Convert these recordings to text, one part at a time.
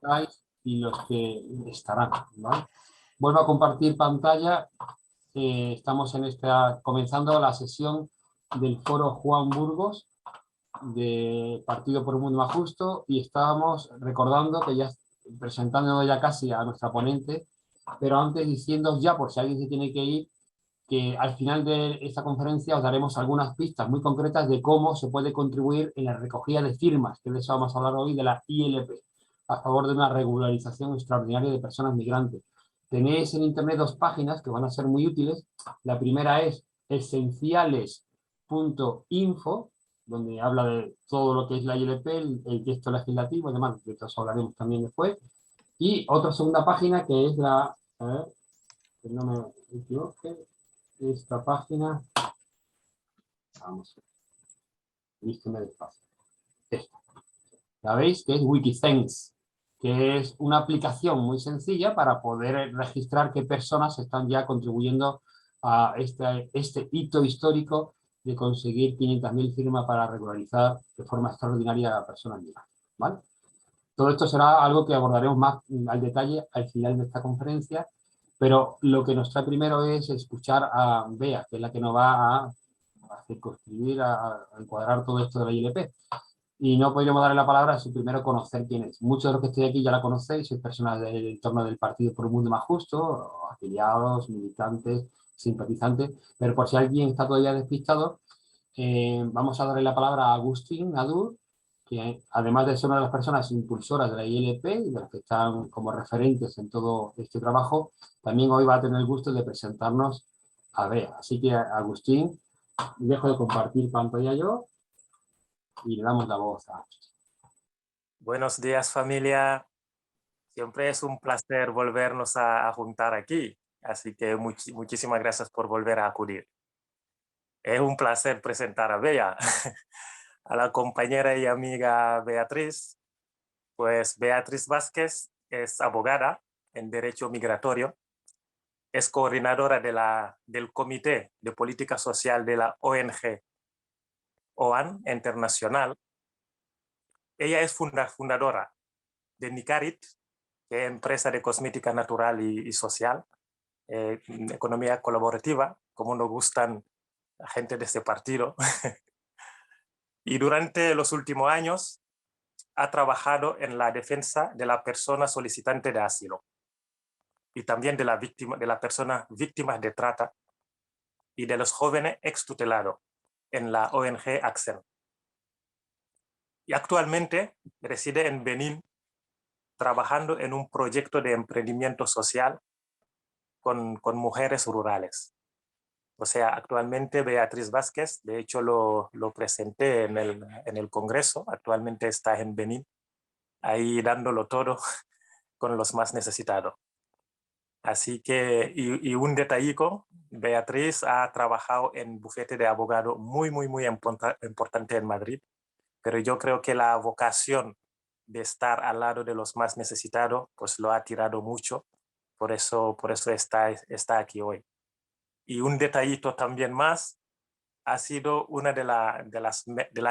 estáis y los que estarán, ¿vale? Vuelvo a compartir pantalla. Estamos comenzando la sesión del foro Juan Burgos de Partido por un Mundo Más Justo, y estábamos recordando que ya presentando ya casi a nuestra ponente, pero antes diciendo ya, por si alguien se tiene que ir, que al final de esta conferencia os daremos algunas pistas muy concretas de cómo se puede contribuir en la recogida de firmas, que de eso vamos a hablar hoy, de la ILP, a favor de una regularización extraordinaria de personas migrantes. Tenéis en internet dos páginas que van a ser muy útiles. La primera es esenciales.info, donde habla de todo lo que es la ILP, el texto legislativo y demás, de eso hablaremos también después. Y otra segunda página que es que no me equivoque, esta página, vamos, vísteme despacio, esta, la veis, que es Wikithanks, que es una aplicación muy sencilla para poder registrar qué personas están ya contribuyendo a este hito histórico de conseguir 500.000 firmas para regularizar de forma extraordinaria a personas migrantes, ¿vale? Todo esto será algo que abordaremos más al detalle al final de esta conferencia, pero lo que nos trae primero es escuchar a Bea, que es la que nos va a circunscribir, a encuadrar todo esto de la ILP. Y no podríamos darle la palabra sin primero conocer quién es. Muchos de los que estoy aquí ya la conocéis, sois personas del entorno del Partido por un Mundo Más Justo, afiliados, militantes, simpatizantes, pero por si alguien está todavía despistado, vamos a darle la palabra a Agustín Nadur, que además de ser una de las personas impulsoras de la ILP y de las que están como referentes en todo este trabajo, también hoy va a tener el gusto de presentarnos a Bea. Así que, Agustín, dejo de compartir pantalla yo y le damos la voz a... Buenos días, familia. Siempre es un placer volvernos a juntar aquí, así que muchísimas gracias por volver a acudir. Es un placer presentar a Bea, a la compañera y amiga Beatriz. Pues Beatriz Vázquez es abogada en Derecho Migratorio, es coordinadora del Comité de Política Social de la ONG OAN Internacional. Ella es fundadora de Nicarit, que es empresa de cosmética natural y social, economía colaborativa, como nos gustan la gente de este partido. Y durante los últimos años ha trabajado en la defensa de la persona solicitante de asilo y también de la persona víctimas de trata y de los jóvenes extutelados en la ONG ACCEN. Y actualmente reside en Benín, trabajando en un proyecto de emprendimiento social con mujeres rurales. O sea, actualmente Beatriz Vázquez, de hecho lo presenté en el Congreso, actualmente está en Benín, ahí dándolo todo con los más necesitados. Así que, y un detallico, Beatriz ha trabajado en bufete de abogado muy importante en Madrid, pero yo creo que la vocación de estar al lado de los más necesitados, pues lo ha tirado mucho, por eso está aquí hoy. Y un detallito también más, ha sido una de las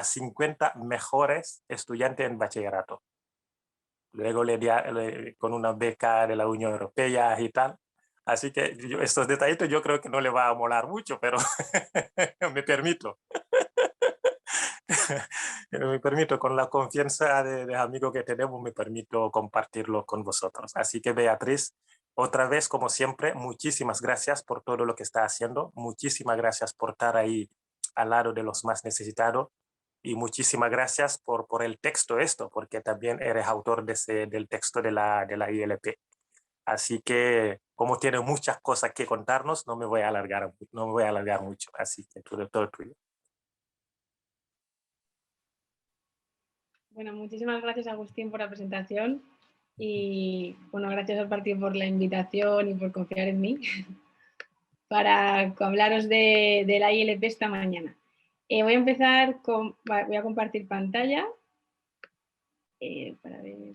50 mejores estudiantes en bachillerato. Luego con una beca de la Unión Europea y tal. Así que estos detallitos yo creo que no le va a molar mucho, pero me permito. Me permito, con la confianza de amigo que tenemos, me permito compartirlo con vosotros. Así que Beatriz, otra vez, como siempre, muchísimas gracias por todo lo que está haciendo. Muchísimas gracias por estar ahí al lado de los más necesitados. Y muchísimas gracias por el texto porque también eres autor del texto de la ILP. Así que, como tiene muchas cosas que contarnos, no me voy a alargar mucho. Así que todo tuyo. Bueno, muchísimas gracias, Agustín, por la presentación y, bueno, gracias al partido por la invitación y por confiar en mí para hablaros de la ILP esta mañana. Voy a empezar voy a compartir pantalla para ver.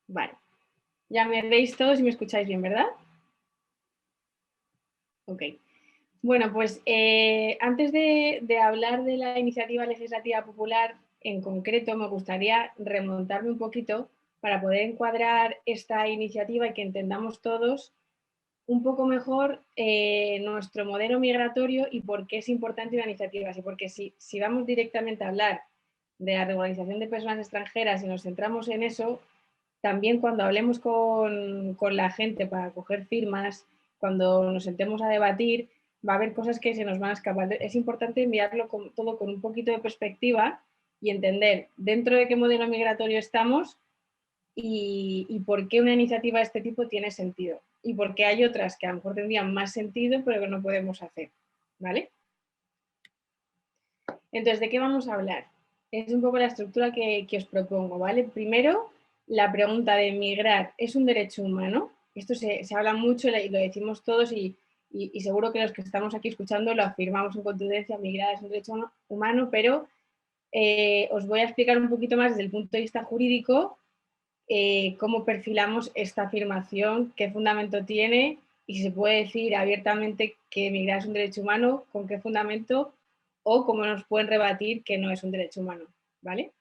Vale, ya me veis todos y me escucháis bien, ¿verdad? Ok. Bueno, pues antes de hablar de la iniciativa legislativa popular en concreto me gustaría remontarme un poquito para poder encuadrar esta iniciativa y que entendamos todos un poco mejor nuestro modelo migratorio y por qué es importante una iniciativa así. Porque si vamos directamente a hablar de la regularización de personas extranjeras y nos centramos en eso, también cuando hablemos con la gente para coger firmas, cuando nos sentemos a debatir, va a haber cosas que se nos van a escapar. Es importante mirarlo todo con un poquito de perspectiva y entender dentro de qué modelo migratorio estamos y por qué una iniciativa de este tipo tiene sentido. Y por qué hay otras que a lo mejor tendrían más sentido, pero que no podemos hacer. ¿Vale? Entonces, ¿de qué vamos a hablar? Es un poco la estructura que os propongo, ¿vale? Primero, la pregunta de migrar, ¿es un derecho humano? Esto se habla mucho y lo decimos todos y seguro que los que estamos aquí escuchando lo afirmamos en contundencia, migrar es un derecho humano, pero os voy a explicar un poquito más desde el punto de vista jurídico cómo perfilamos esta afirmación, qué fundamento tiene y si se puede decir abiertamente que migrar es un derecho humano, con qué fundamento o cómo nos pueden rebatir que no es un derecho humano, ¿vale?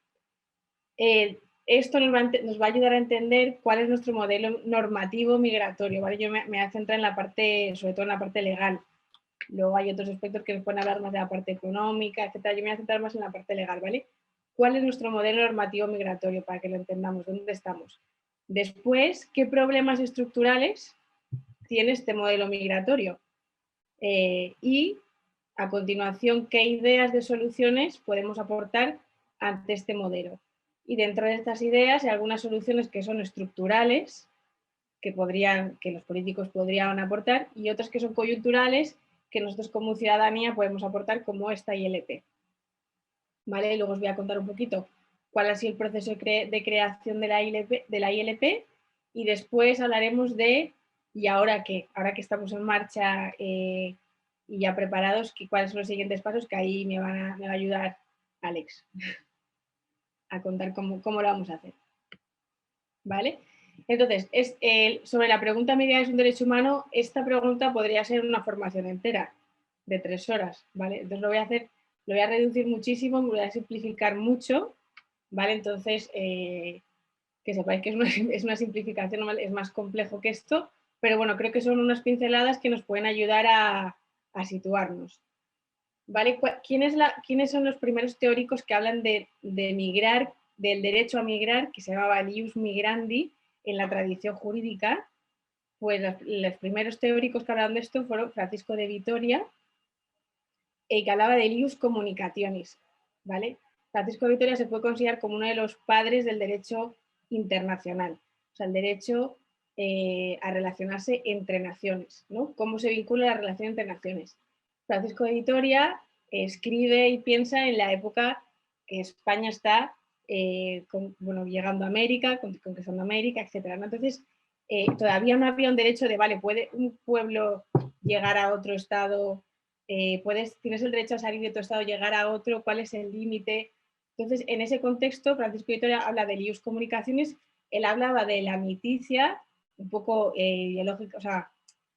Esto nos va a ayudar a entender cuál es nuestro modelo normativo migratorio, ¿vale? Yo me voy a centrar en la parte, sobre todo en la parte legal. Luego hay otros aspectos que nos pueden hablar más de la parte económica, etcétera. Yo me voy a centrar más en la parte legal, ¿vale? ¿Cuál es nuestro modelo normativo migratorio para que lo entendamos? ¿Dónde estamos? Después, ¿qué problemas estructurales tiene este modelo migratorio? Y a continuación, ¿qué ideas de soluciones podemos aportar ante este modelo? Y dentro de estas ideas hay algunas soluciones que son estructurales, que los políticos podrían aportar, y otras que son coyunturales, que nosotros como ciudadanía podemos aportar, como esta ILP. ¿Vale? Luego os voy a contar un poquito cuál ha sido el proceso de creación de la ILP y después hablaremos de, ¿y ahora qué? Ahora que estamos en marcha y ya preparados, cuáles son los siguientes pasos, que ahí me va a ayudar Alex a contar cómo lo vamos a hacer. ¿Vale? Entonces, sobre la pregunta ¿migrar es un derecho humano? Esta pregunta podría ser una formación entera de 3 horas, ¿vale? Entonces lo voy a reducir muchísimo, me voy a simplificar mucho, ¿vale? Entonces, que sepáis que es una simplificación, ¿vale? Es más complejo que esto, pero bueno, creo que son unas pinceladas que nos pueden ayudar a situarnos. ¿Vale? ¿Quiénes son los primeros teóricos que hablan de migrar, del derecho a migrar, que se llamaba el ius migrandi en la tradición jurídica? Pues los primeros teóricos que hablaban de esto fueron Francisco de Vitoria, que hablaba del ius communicationis, ¿vale? Francisco de Vitoria se puede considerar como uno de los padres del derecho internacional, o sea, el derecho a relacionarse entre naciones, ¿no? ¿Cómo se vincula la relación entre naciones? Francisco de Vitoria escribe y piensa en la época que España está llegando a América, conquistando América, etc. ¿no? Entonces, todavía no había un derecho de, vale, ¿puede un pueblo llegar a otro estado? Tienes el derecho a salir de tu estado, llegar a otro, ¿cuál es el límite? Entonces, en ese contexto, Francisco de Vitoria habla de ius comunicacionis, él hablaba de la amiticia, un poco ideológica, o sea,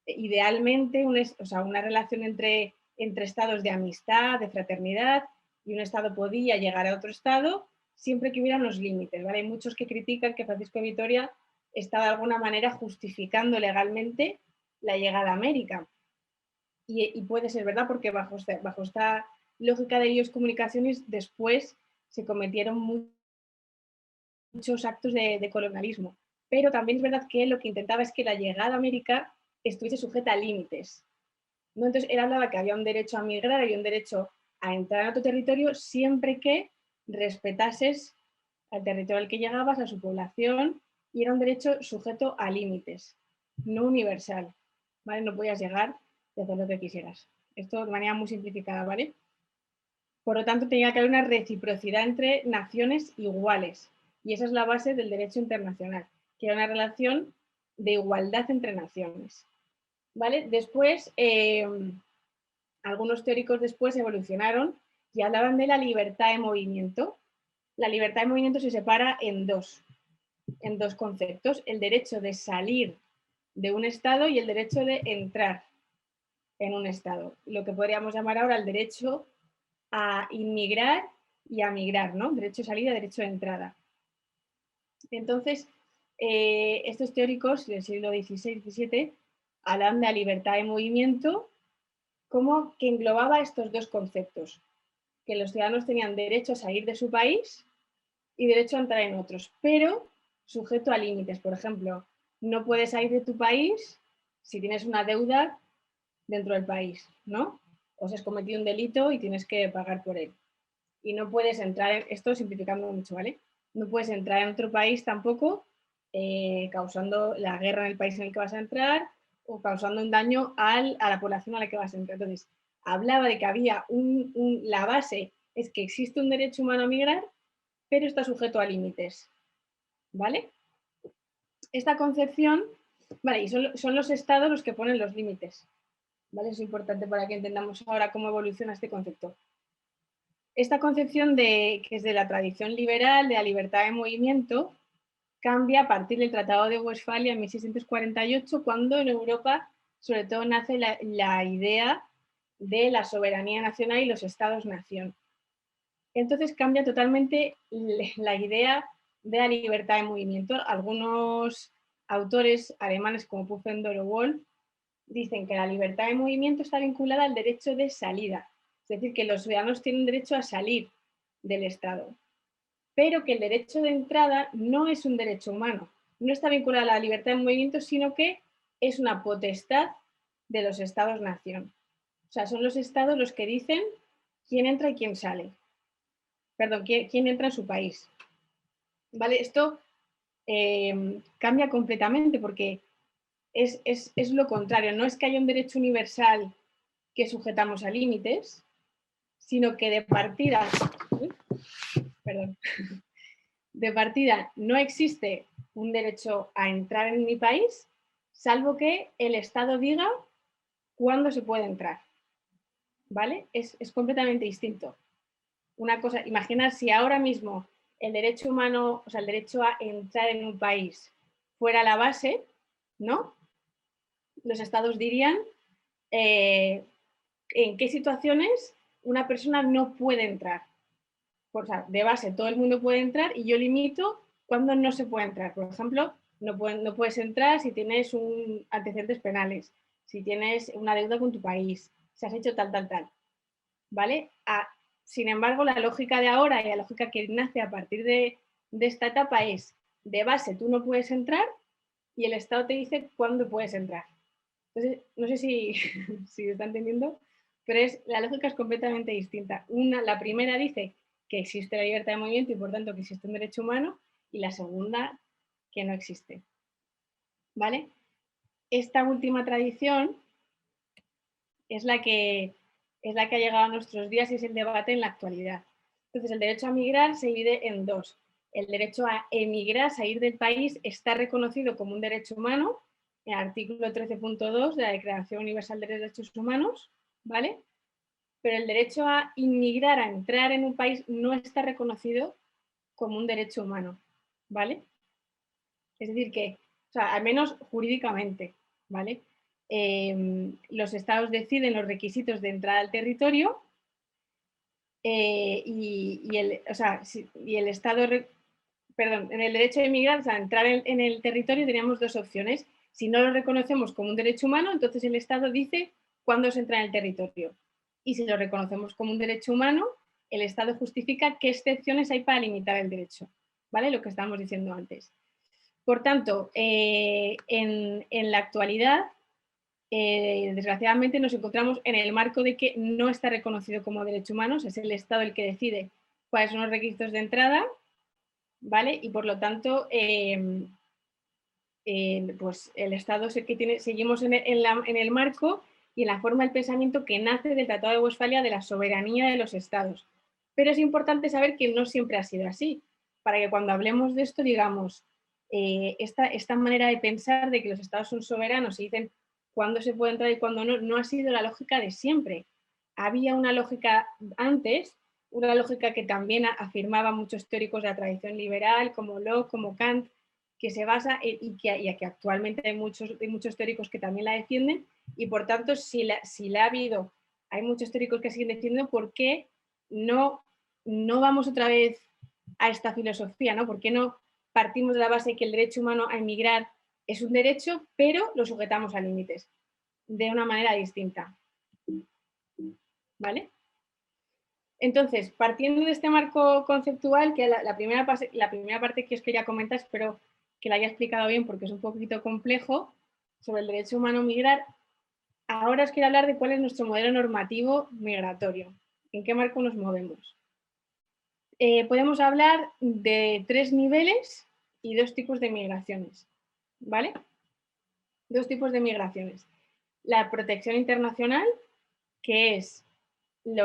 idealmente una relación entre estados de amistad, de fraternidad, y un estado podía llegar a otro estado siempre que hubiera unos límites, ¿vale? Hay muchos que critican que Francisco de Vitoria está de alguna manera justificando legalmente la llegada a América. Y puede ser verdad porque bajo esta lógica de ius comunicaciones después se cometieron muchos actos de colonialismo. Pero también es verdad que lo que intentaba es que la llegada a América estuviese sujeta a límites, ¿no? Entonces él hablaba que había un derecho a migrar, había un derecho a entrar a tu territorio siempre que respetases al territorio al que llegabas, a su población, y era un derecho sujeto a límites, no universal, ¿vale? No podías llegar y hacer lo que quisieras. Esto de manera muy simplificada, ¿vale? Por lo tanto, tenía que haber una reciprocidad entre naciones iguales, y esa es la base del derecho internacional, que era una relación de igualdad entre naciones. ¿Vale? Después, algunos teóricos después evolucionaron y hablaban de la libertad de movimiento. La libertad de movimiento se separa en dos conceptos, el derecho de salir de un estado y el derecho de entrar en un estado. Lo que podríamos llamar ahora el derecho a inmigrar y a migrar, ¿no? Derecho de salida, derecho de entrada. Entonces, estos teóricos del siglo XVI-XVII hablan de la libertad de movimiento como que englobaba estos dos conceptos, que los ciudadanos tenían derecho a salir de su país y derecho a entrar en otros, pero sujeto a límites. Por ejemplo, no puedes salir de tu país si tienes una deuda dentro del país, ¿no? O si has cometido un delito y tienes que pagar por él. Y no puedes entrar, esto simplificando mucho, ¿vale? No puedes entrar en otro país tampoco causando la guerra en el país en el que vas a entrar o causando un daño a la población a la que vas a entrar. Entonces, hablaba de que había la base es que existe un derecho humano a migrar, pero está sujeto a límites, ¿vale? Esta concepción, vale, y son los estados los que ponen los límites, ¿vale? Es importante para que entendamos ahora cómo evoluciona este concepto. Esta concepción que es de la tradición liberal, de la libertad de movimiento, cambia a partir del Tratado de Westfalia en 1648, cuando en Europa sobre todo nace la idea de la soberanía nacional y los estados-nación. Entonces cambia totalmente la idea de la libertad de movimiento. Algunos autores alemanes como Pufendorf o Wolf dicen que la libertad de movimiento está vinculada al derecho de salida, es decir, que los ciudadanos tienen derecho a salir del Estado, pero que el derecho de entrada no es un derecho humano, no está vinculado a la libertad de movimiento, sino que es una potestad de los estados-nación. O sea, son los estados los que dicen quién entra y quién sale. Perdón, quién entra en su país. ¿Vale? Esto cambia completamente porque es lo contrario. No es que haya un derecho universal que sujetamos a límites, sino que de partida no existe un derecho a entrar en mi país, salvo que el Estado diga cuándo se puede entrar. ¿Vale? Es completamente distinto. Una cosa, imaginar si ahora mismo el derecho humano, o sea, el derecho a entrar en un país fuera la base, ¿no? Los estados dirían en qué situaciones una persona no puede entrar. O sea, de base todo el mundo puede entrar y yo limito cuándo no se puede entrar. Por ejemplo, no puedes entrar si tienes antecedentes penales, si tienes una deuda con tu país, si has hecho tal. ¿Vale? Sin embargo, la lógica de ahora y la lógica que nace a partir de esta etapa es, de base tú no puedes entrar y el Estado te dice cuándo puedes entrar. Entonces, no sé si se está entendiendo, pero la lógica es completamente distinta. La primera dice que existe la libertad de movimiento y por tanto que existe un derecho humano, y la segunda que no existe. ¿Vale? Esta última tradición es la que ha llegado a nuestros días y es el debate en la actualidad. Entonces, el derecho a migrar se divide en dos. El derecho a emigrar, salir del país, está reconocido como un derecho humano en el artículo 13.2 de la Declaración Universal de Derechos Humanos, ¿vale? Pero el derecho a inmigrar, a entrar en un país, no está reconocido como un derecho humano, ¿vale? Es decir, que, o sea, al menos jurídicamente, ¿vale? Los estados deciden los requisitos de entrada al territorio y el estado, perdón, en el derecho de emigrar, o sea, entrar en el territorio teníamos dos opciones. Si no lo reconocemos como un derecho humano, entonces el Estado dice cuándo se entra en el territorio. Y si lo reconocemos como un derecho humano, el Estado justifica qué excepciones hay para limitar el derecho, ¿vale? Lo que estábamos diciendo antes. Por tanto, en la actualidad, desgraciadamente nos encontramos en el marco de que no está reconocido como derecho humano, es el Estado el que decide cuáles son los requisitos de entrada, ¿vale? Y por lo tanto, pues el Estado es el que tiene, seguimos en el marco y en la forma del pensamiento que nace del Tratado de Westfalia de la soberanía de los Estados. Pero es importante saber que no siempre ha sido así, para que cuando hablemos de esto digamos, esta manera de pensar de que los Estados son soberanos y dicen cuándo se puede entrar y cuándo no, no ha sido la lógica de siempre. Había una lógica antes, una lógica que también afirmaba muchos teóricos de la tradición liberal, como Locke, como Kant, que se basa y que actualmente hay muchos teóricos que también la defienden, y por tanto, si la ha habido, hay muchos teóricos que siguen diciendo por qué no no vamos otra vez a esta filosofía, ¿no? ¿Por qué no partimos de la base de que el derecho humano a emigrar es un derecho, pero lo sujetamos a límites de una manera distinta? ¿Vale? Entonces, partiendo de este marco conceptual, que la primera parte que os quería comentar, espero que la haya explicado bien porque es un poquito complejo, sobre el derecho humano a migrar, ahora os quiero hablar de cuál es nuestro modelo normativo migratorio, en qué marco nos movemos. Podemos hablar de 3 niveles y 2 tipos de migraciones, ¿vale? 2 tipos de migraciones. La protección internacional, que son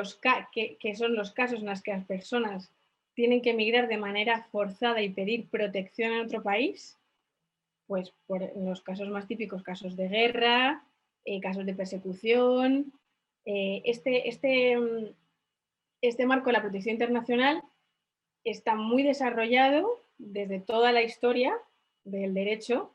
los casos en los que las personas tienen que emigrar de manera forzada y pedir protección en otro país, pues por los casos más típicos, casos de guerra, casos de persecución. Este marco de la protección internacional está muy desarrollado desde toda la historia del derecho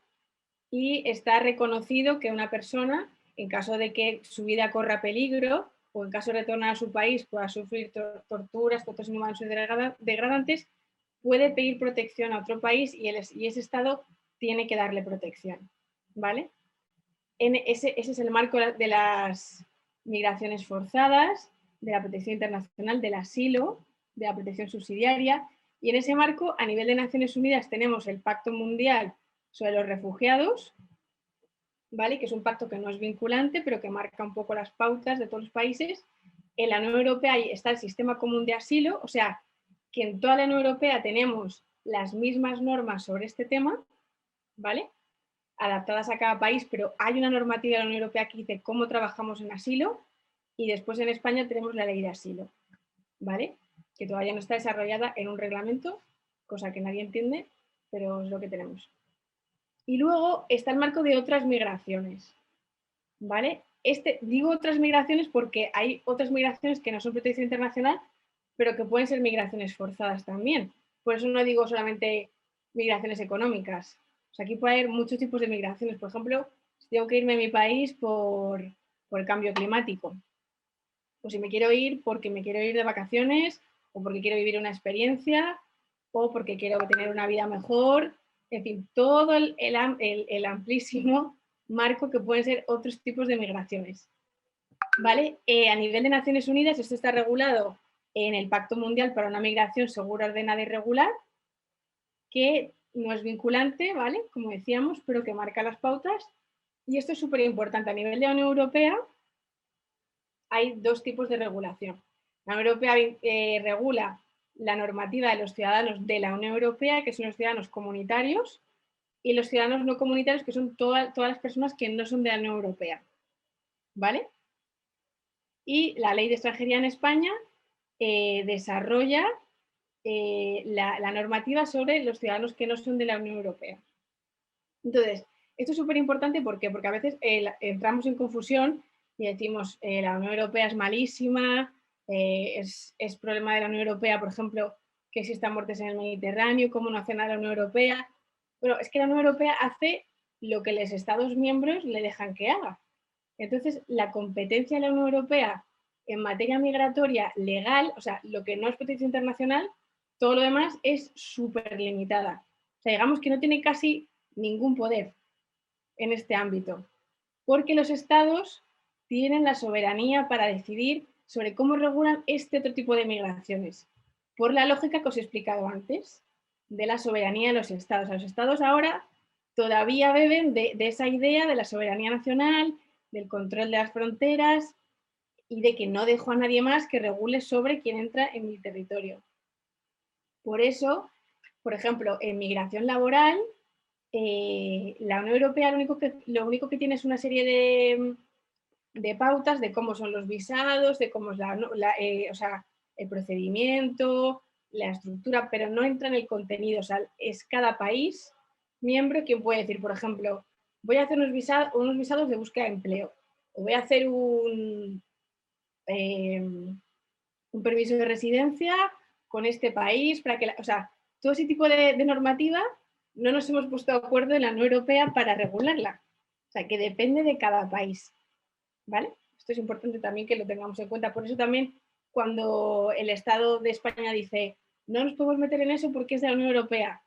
y está reconocido que una persona, en caso de que su vida corra peligro o en caso de retornar a su país pueda sufrir torturas, tratos inhumanos y degradantes, puede pedir protección a otro país y ese Estado tiene que darle protección, ¿vale? Ese es el marco de las migraciones forzadas, de la protección internacional, del asilo, de la protección subsidiaria, y en ese marco, a nivel de Naciones Unidas, tenemos el Pacto Mundial sobre los Refugiados, ¿vale? Que es un pacto que no es vinculante, pero que marca un poco las pautas de todos los países. En la Unión Europea está el Sistema Común de Asilo, o sea, que en toda la Unión Europea tenemos las mismas normas sobre este tema, ¿vale? Adaptadas a cada país, pero hay una normativa de la Unión Europea que dice cómo trabajamos en asilo, y después en España tenemos la ley de asilo, ¿vale? Que todavía no está desarrollada en un reglamento, cosa que nadie entiende, pero es lo que tenemos. Y luego está el marco de otras migraciones, ¿vale? Digo otras migraciones porque hay otras migraciones que no son protección internacional, pero que pueden ser migraciones forzadas también. Por eso no digo solamente migraciones económicas. O sea, aquí puede haber muchos tipos de migraciones. Por ejemplo, si tengo que irme a mi país por el cambio climático, o si me quiero ir porque me quiero ir de vacaciones, o porque quiero vivir una experiencia, o porque quiero tener una vida mejor. En fin, todo el amplísimo marco que pueden ser otros tipos de migraciones. ¿Vale? A nivel de Naciones Unidas, esto está regulado en el Pacto Mundial para una Migración Segura, Ordenada y Regular, que no es vinculante, ¿vale? Como decíamos, pero que marca las pautas. Y esto es súper importante. A nivel de la Unión Europea hay 2 tipos de regulación. La Unión Europea regula la normativa de los ciudadanos de la Unión Europea, que son los ciudadanos comunitarios, y los ciudadanos no comunitarios, que son todas las personas que no son de la Unión Europea, ¿vale? Y la ley de extranjería en España desarrolla la normativa sobre los ciudadanos que no son de la Unión Europea. Entonces, esto es súper importante, ¿por qué? Porque a veces entramos en confusión y decimos la Unión Europea es malísima, es problema de la Unión Europea, por ejemplo, que existan muertes en el Mediterráneo, cómo no hace nada la Unión Europea. Bueno, es que la Unión Europea hace lo que los Estados miembros le dejan que haga. Entonces, la competencia de la Unión Europea en materia migratoria legal, o sea, lo que no es protección internacional, todo lo demás es súper limitada. O sea, digamos que no tiene casi ningún poder en este ámbito, porque los estados tienen la soberanía para decidir sobre cómo regulan este otro tipo de migraciones, por la lógica que os he explicado antes, de la soberanía de los estados. Los estados ahora todavía beben de esa idea de la soberanía nacional, del control de las fronteras y de que no dejo a nadie más que regule sobre quién entra en mi territorio. Por eso, por ejemplo, en migración laboral, la Unión Europea lo único que tiene es una serie de pautas de cómo son los visados, de cómo es o sea, el procedimiento, la estructura, pero no entra en el contenido. O sea, es cada país miembro quien puede decir, por ejemplo, voy a hacer unos visados de búsqueda de empleo, o voy a hacer un permiso de residencia con este país, para que, o sea, todo ese tipo de normativa no nos hemos puesto de acuerdo en la Unión Europea para regularla. O sea, que depende de cada país, ¿vale? Esto es importante también que lo tengamos en cuenta. Por eso también cuando el Estado de España dice no nos podemos meter en eso porque es de la Unión Europea.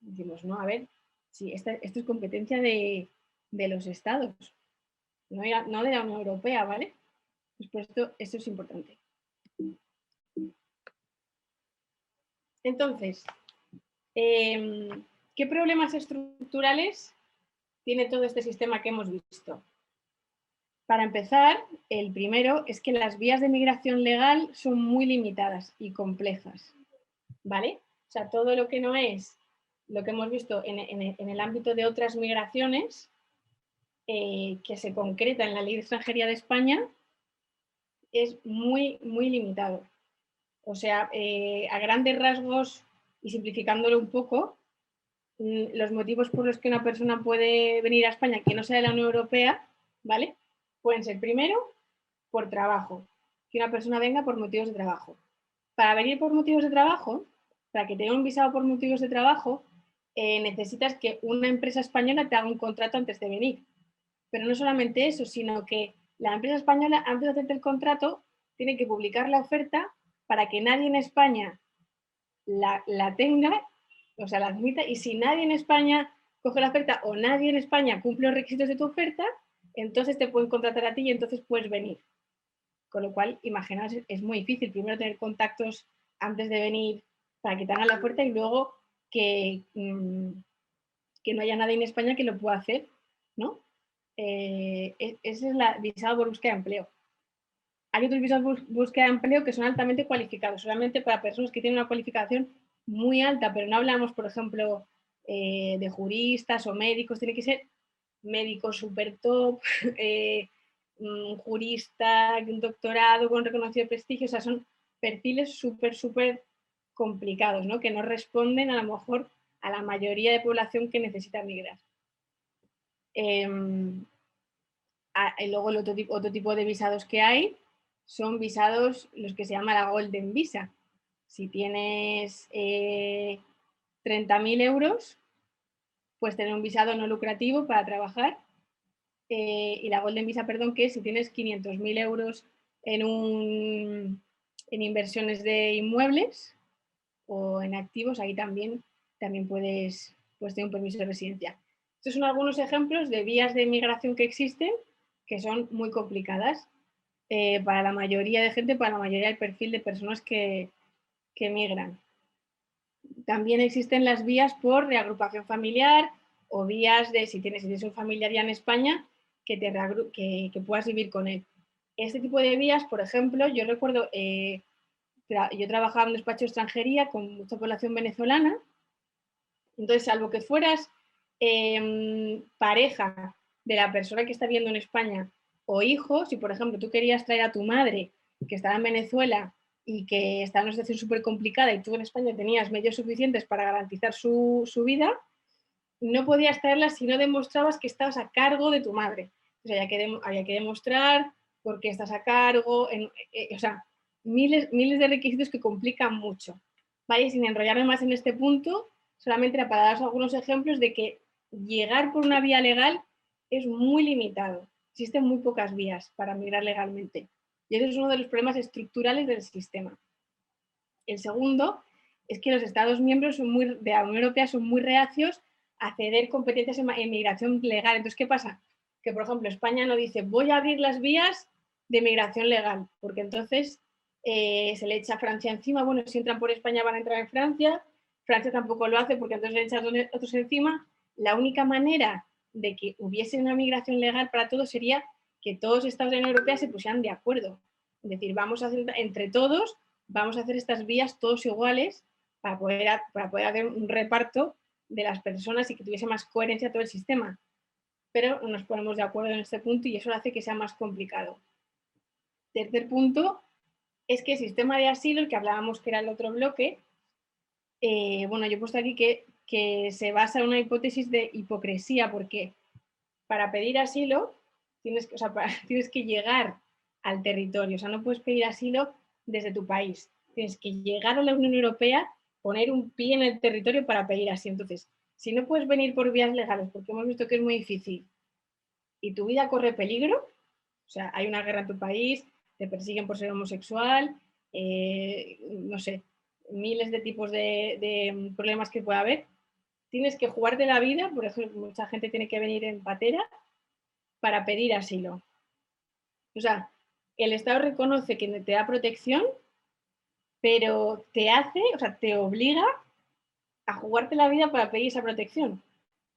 Decimos, no, a ver, sí, esto es competencia de los estados, no de la Unión Europea, ¿vale? Pues por esto es importante. Entonces, ¿qué problemas estructurales tiene todo este sistema que hemos visto? Para empezar, el primero es que las vías de migración legal son muy limitadas y complejas, ¿vale? O sea, todo lo que no es lo que hemos visto en el ámbito de otras migraciones, que se concreta en la Ley de Extranjería de España, es muy, muy limitado. O sea, a grandes rasgos y simplificándolo un poco, los motivos por los que una persona puede venir a España que no sea de la Unión Europea, ¿vale? Pueden ser, primero, por trabajo, que una persona venga por motivos de trabajo. Para venir por motivos de trabajo, para que tenga un visado por motivos de trabajo, necesitas que una empresa española te haga un contrato antes de venir. Pero no solamente eso, sino que la empresa española, antes de hacerte el contrato, tiene que publicar la oferta para que nadie en España la tenga, o sea, la admita, y si nadie en España coge la oferta o nadie en España cumple los requisitos de tu oferta, entonces te pueden contratar a ti y entonces puedes venir. Con lo cual, imaginaos, es muy difícil primero tener contactos antes de venir para que te hagan la oferta y luego que no haya nadie en España que lo pueda hacer, ¿no? Ese es el visado por búsqueda de empleo. Hay otros visados por búsqueda de empleo que son altamente cualificados, solamente para personas que tienen una cualificación muy alta, pero no hablamos, por ejemplo, de juristas o médicos, tiene que ser médico super top, un jurista, un doctorado con reconocido prestigio, o sea, son perfiles súper complicados, ¿no? Que no responden a lo mejor a la mayoría de población que necesita migrar. Y luego el otro tipo de visados que hay son visados, los que se llama la Golden Visa. Si tienes 30.000 euros, puedes tener un visado no lucrativo para trabajar. Y la Golden Visa, perdón, que si tienes 500.000 euros en inversiones de inmuebles o en activos, ahí también puedes tener un permiso de residencia. Estos son algunos ejemplos de vías de migración que existen, que son muy complicadas para la mayoría de gente, para la mayoría del perfil de personas que migran. También existen las vías por reagrupación familiar o vías de si tienes un familiar ya en España que puedas vivir con él. Este tipo de vías, por ejemplo, yo recuerdo, yo trabajaba en un despacho de extranjería con mucha población venezolana, entonces, salvo que fueras pareja de la persona que está viviendo en España o hijo, si por ejemplo tú querías traer a tu madre que estaba en Venezuela y que estaba en una situación súper complicada y tú en España tenías medios suficientes para garantizar su vida, no podías traerla si no demostrabas que estabas a cargo de tu madre. O sea, había que demostrar por qué estás a cargo, o sea, miles de requisitos que complican mucho. ¿Vale? Sin enrollarme más en este punto, solamente era para daros algunos ejemplos de que llegar por una vía legal es muy limitado. Existen muy pocas vías para migrar legalmente. Y ese es uno de los problemas estructurales del sistema. El segundo es que los Estados miembros de la Unión Europea son muy reacios a ceder competencias en migración legal. Entonces, ¿qué pasa? Que, por ejemplo, España no dice voy a abrir las vías de migración legal, porque entonces se le echa a Francia encima. Bueno, si entran por España van a entrar en Francia. Francia tampoco lo hace porque entonces le echan otros encima. La única manera de que hubiese una migración legal para todos sería que todos los Estados de la Unión Europea se pusieran de acuerdo. Es decir, vamos a hacer entre todos, vamos a hacer estas vías todos iguales para poder hacer un reparto de las personas y que tuviese más coherencia todo el sistema. Pero no nos ponemos de acuerdo en este punto y eso hace que sea más complicado. Tercer punto es que el sistema de asilo, el que hablábamos que era el otro bloque, bueno, yo he puesto aquí que se basa en una hipótesis de hipocresía, porque para pedir asilo tienes que llegar al territorio, o sea, no puedes pedir asilo desde tu país, tienes que llegar a la Unión Europea, poner un pie en el territorio para pedir asilo. Entonces, si no puedes venir por vías legales, porque hemos visto que es muy difícil, y tu vida corre peligro, o sea, hay una guerra en tu país, te persiguen por ser homosexual, no sé, miles de tipos de problemas que pueda haber, tienes que jugarte la vida. Por ejemplo, mucha gente tiene que venir en patera para pedir asilo. O sea, el Estado reconoce que te da protección, pero te obliga a jugarte la vida para pedir esa protección.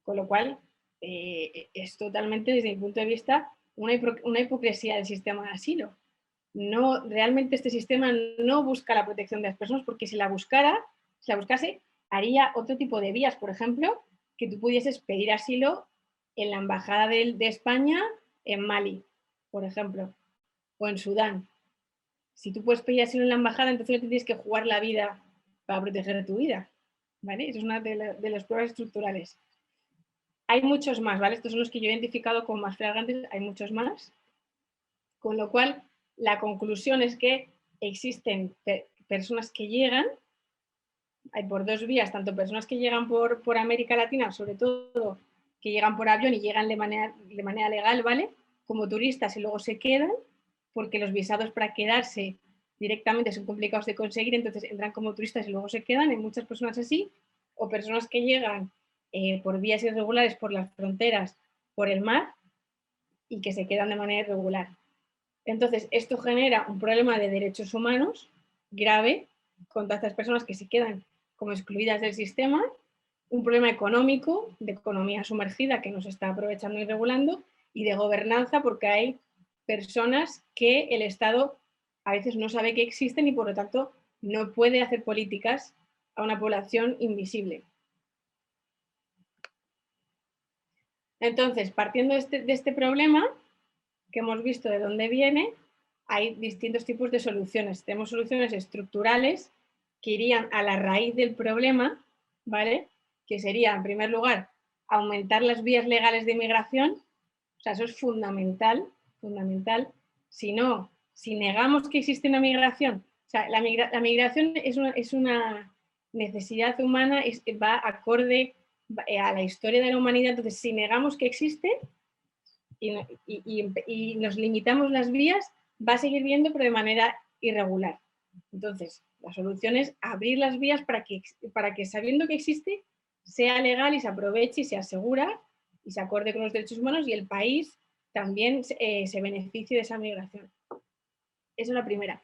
Con lo cual, es totalmente, desde mi punto de vista, una hipocresía del sistema de asilo. No, realmente este sistema no busca la protección de las personas, porque si la buscase, haría otro tipo de vías. Por ejemplo, que tú pudieses pedir asilo en la embajada de España en Mali, por ejemplo, o en Sudán. Si tú puedes pedir asilo en la embajada, entonces no te tienes que jugar la vida para proteger tu vida, ¿vale? Eso es una de las pruebas estructurales. Hay muchos más, ¿vale? Estos son los que yo he identificado como más flagrantes, hay muchos más. Con lo cual, la conclusión es que existen personas que llegan, hay por dos vías, tanto personas que llegan por América Latina, sobre todo que llegan por avión y llegan de manera legal, ¿vale? Como turistas y luego se quedan, porque los visados para quedarse directamente son complicados de conseguir, entonces entran como turistas y luego se quedan. Hay muchas personas así, o personas que llegan por vías irregulares, por las fronteras, por el mar, y que se quedan de manera irregular. Entonces, esto genera un problema de derechos humanos grave contra estas personas que se quedan como excluidas del sistema, un problema económico, de economía sumergida que nos está aprovechando y regulando, y de gobernanza, porque hay personas que el Estado a veces no sabe que existen y por lo tanto no puede hacer políticas a una población invisible. Entonces, partiendo de este problema que hemos visto de dónde viene, hay distintos tipos de soluciones. Tenemos soluciones estructurales que irían a la raíz del problema, ¿vale? Que sería, en primer lugar, aumentar las vías legales de inmigración. O sea, eso es fundamental, fundamental. Si no, si negamos que existe una migración, o sea, la migración es una necesidad humana, va acorde a la historia de la humanidad. Entonces, si negamos que existe y nos limitamos las vías, va a seguir viendo, pero de manera irregular. Entonces, la solución es abrir las vías para que sabiendo que existe, sea legal y se aproveche y se asegura y se acorde con los derechos humanos y el país también se beneficie de esa migración. Esa es la primera.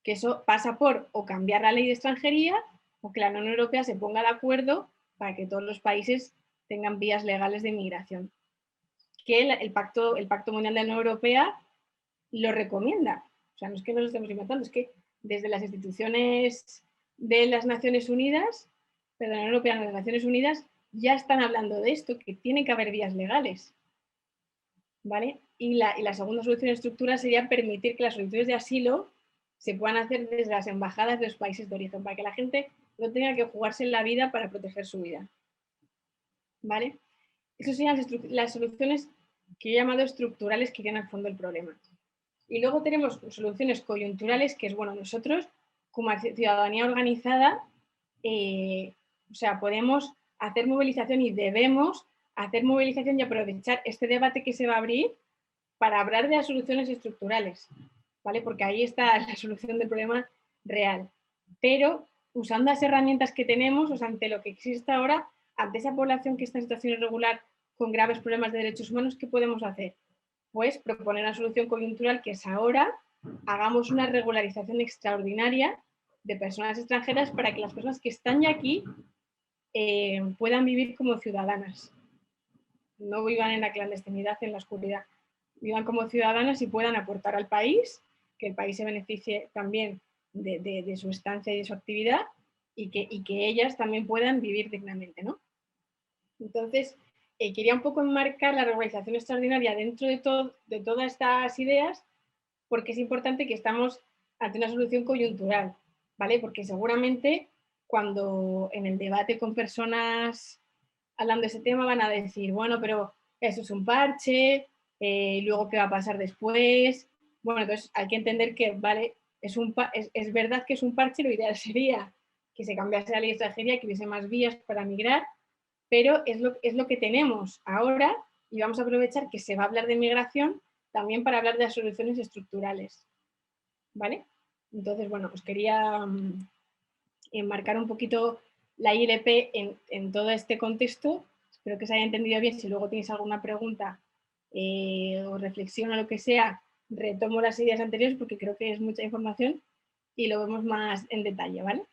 Que eso pasa por o cambiar la ley de extranjería o que la Unión Europea se ponga de acuerdo para que todos los países tengan vías legales de inmigración. Que el Pacto Mundial de la Unión Europea lo recomienda. O sea, no es que nos lo estemos inventando, es que desde las instituciones de las Naciones Unidas, de la Unión Europea y las Naciones Unidas, ya están hablando de esto, que tiene que haber vías legales. ¿Vale? Y la segunda solución estructural sería permitir que las solicitudes de asilo se puedan hacer desde las embajadas de los países de origen, para que la gente no tenga que jugarse la vida para proteger su vida. ¿Vale? Esas serían las soluciones que he llamado estructurales que irían al fondo del problema. Y luego tenemos soluciones coyunturales, que es, bueno, nosotros como ciudadanía organizada, o sea, podemos hacer movilización y debemos hacer movilización y aprovechar este debate que se va a abrir para hablar de las soluciones estructurales, ¿vale? Porque ahí está la solución del problema real. Pero usando las herramientas que tenemos, o sea, ante lo que existe ahora, ante esa población que está en situación irregular con graves problemas de derechos humanos, ¿qué podemos hacer? Pues proponer una solución coyuntural, que es ahora hagamos una regularización extraordinaria de personas extranjeras para que las personas que están ya aquí puedan vivir como ciudadanas. No vivan en la clandestinidad, en la oscuridad. Vivan como ciudadanas y puedan aportar al país, que el país se beneficie también de su estancia y de su actividad y que ellas también puedan vivir dignamente, ¿no? Entonces, quería un poco enmarcar la regularización extraordinaria dentro de todas estas ideas, porque es importante que estamos ante una solución coyuntural, ¿vale? Porque seguramente cuando en el debate con personas hablando de ese tema van a decir, bueno, pero eso es un parche, luego qué va a pasar después. Bueno, entonces hay que entender que, vale, es verdad que es un parche, lo ideal sería que se cambiase la ley de extranjería, que hubiese más vías para migrar, pero es lo que tenemos ahora y vamos a aprovechar que se va a hablar de migración también para hablar de las soluciones estructurales, ¿vale? Entonces, bueno, os quería enmarcar un poquito la ILP en todo este contexto. Espero que se haya entendido bien. Si luego tenéis alguna pregunta o reflexión o lo que sea, retomo las ideas anteriores porque creo que es mucha información y lo vemos más en detalle, ¿vale?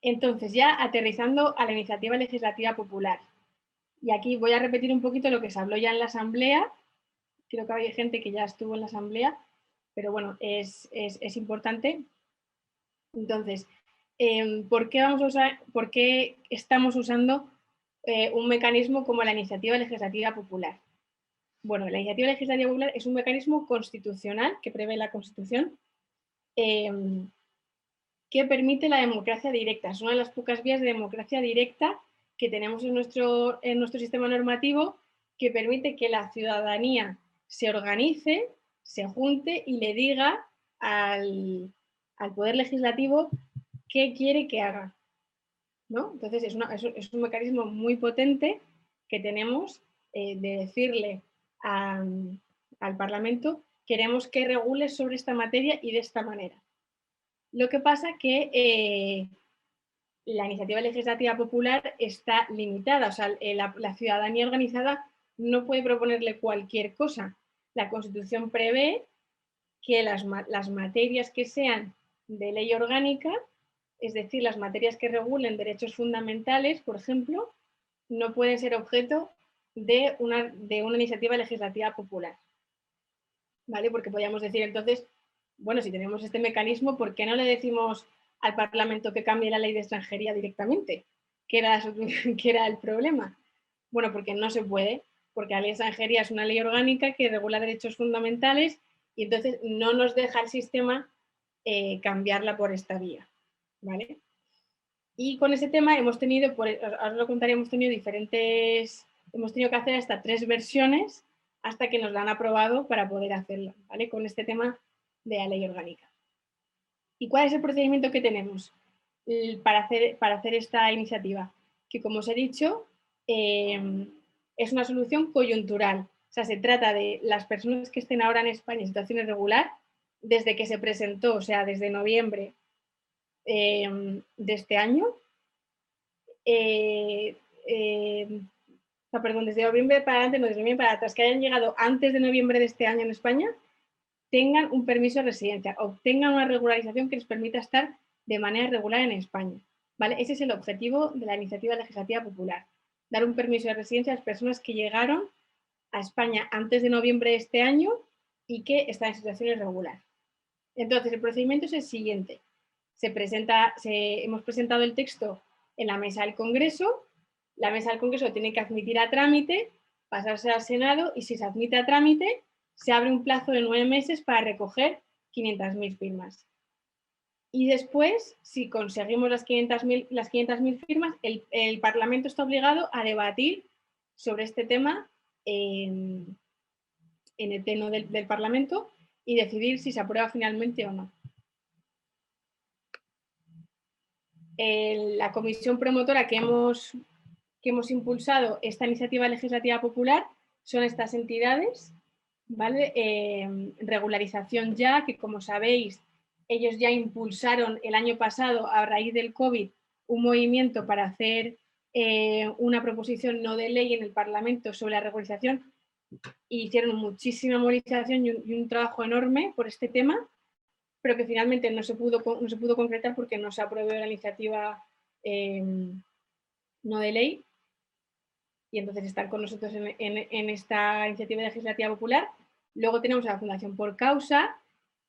Entonces, ya aterrizando a la iniciativa legislativa popular. Y aquí voy a repetir un poquito lo que se habló ya en la asamblea. Creo que había gente que ya estuvo en la asamblea, pero bueno, es importante. Entonces, ¿por qué estamos usando un mecanismo como la iniciativa legislativa popular? Bueno, la iniciativa legislativa popular es un mecanismo constitucional que prevé la Constitución que permite la democracia directa. Es una de las pocas vías de democracia directa que tenemos en nuestro sistema normativo que permite que la ciudadanía se organice, se junte y le diga al Poder Legislativo qué quiere que haga, ¿no? Entonces es un mecanismo muy potente que tenemos de decirle al Parlamento queremos que regule sobre esta materia y de esta manera. Lo que pasa que la iniciativa legislativa popular está limitada, o sea, la ciudadanía organizada no puede proponerle cualquier cosa. La Constitución prevé que las materias que sean de ley orgánica, es decir, las materias que regulen derechos fundamentales, por ejemplo, no pueden ser objeto de una iniciativa legislativa popular. ¿Vale? Porque podríamos decir entonces, bueno, si tenemos este mecanismo, ¿por qué no le decimos al Parlamento que cambie la ley de extranjería directamente? ¿Qué era el problema? Bueno, porque no se puede, porque la ley de extranjería es una ley orgánica que regula derechos fundamentales y entonces no nos deja el sistema cambiarla por esta vía, ¿vale? Y con ese tema hemos tenido, ahora lo contaré, hemos tenido que hacer hasta 3 versiones hasta que nos la han aprobado para poder hacerlo, ¿vale? Con este tema de la ley orgánica. ¿Y cuál es el procedimiento que tenemos para hacer esta iniciativa? Que, como os he dicho, es una solución coyuntural. O sea, se trata de las personas que estén ahora en España en situación irregular, desde que se presentó, o sea, desde noviembre de este año, desde noviembre para adelante, no, desde noviembre para atrás, que hayan llegado antes de noviembre de este año en España, tengan un permiso de residencia, obtengan una regularización que les permita estar de manera regular en España. ¿Vale? Ese es el objetivo de la iniciativa legislativa popular, dar un permiso de residencia a las personas que llegaron a España antes de noviembre de este año y que están en situación irregular. Entonces, el procedimiento es el siguiente. Hemos presentado el texto en la mesa del Congreso, la mesa del Congreso tiene que admitir a trámite, pasarse al Senado y si se admite a trámite, se abre un plazo de 9 meses para recoger 500.000 firmas. Y después, si conseguimos las 500.000 firmas, el Parlamento está obligado a debatir sobre este tema en el pleno del Parlamento y decidir si se aprueba finalmente o no. La comisión promotora que hemos impulsado esta iniciativa legislativa popular son estas entidades, ¿vale? Regularización Ya, que como sabéis, ellos ya impulsaron el año pasado, a raíz del COVID, un movimiento para hacer una proposición no de ley en el Parlamento sobre la regularización y hicieron muchísima movilización y un trabajo enorme por este tema, pero que finalmente no se pudo concretar porque no se aprobó la iniciativa no de ley. Y entonces están con nosotros en esta iniciativa legislativa popular. Luego tenemos a la Fundación Por Causa,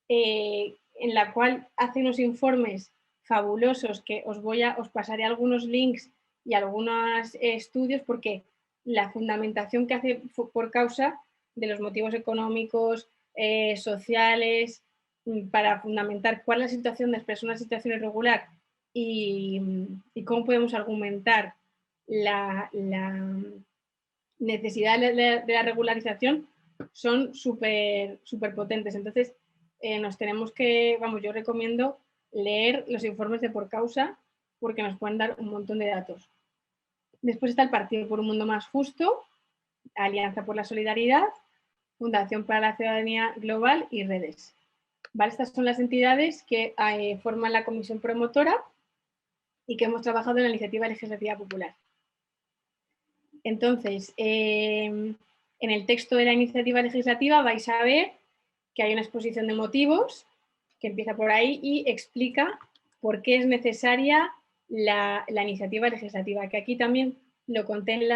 en la cual hace unos informes fabulosos que os pasaré algunos links y algunos estudios porque la fundamentación que hace Por Causa de los motivos económicos, sociales, para fundamentar cuál es la situación de las personas en situación irregular y cómo podemos argumentar la necesidad de la regularización son súper potentes. Entonces, nos tenemos que, yo recomiendo leer los informes de Por Causa porque nos pueden dar un montón de datos. Después está el Partido por un Mundo Más Justo, Alianza por la Solidaridad, Fundación para la Ciudadanía Global y redes. ¿Vale? Estas son las entidades que forman la comisión promotora y que hemos trabajado en la iniciativa legislativa popular. Entonces, en el texto de la iniciativa legislativa vais a ver que hay una exposición de motivos que empieza por ahí y explica por qué es necesaria la iniciativa legislativa, que aquí también lo conté en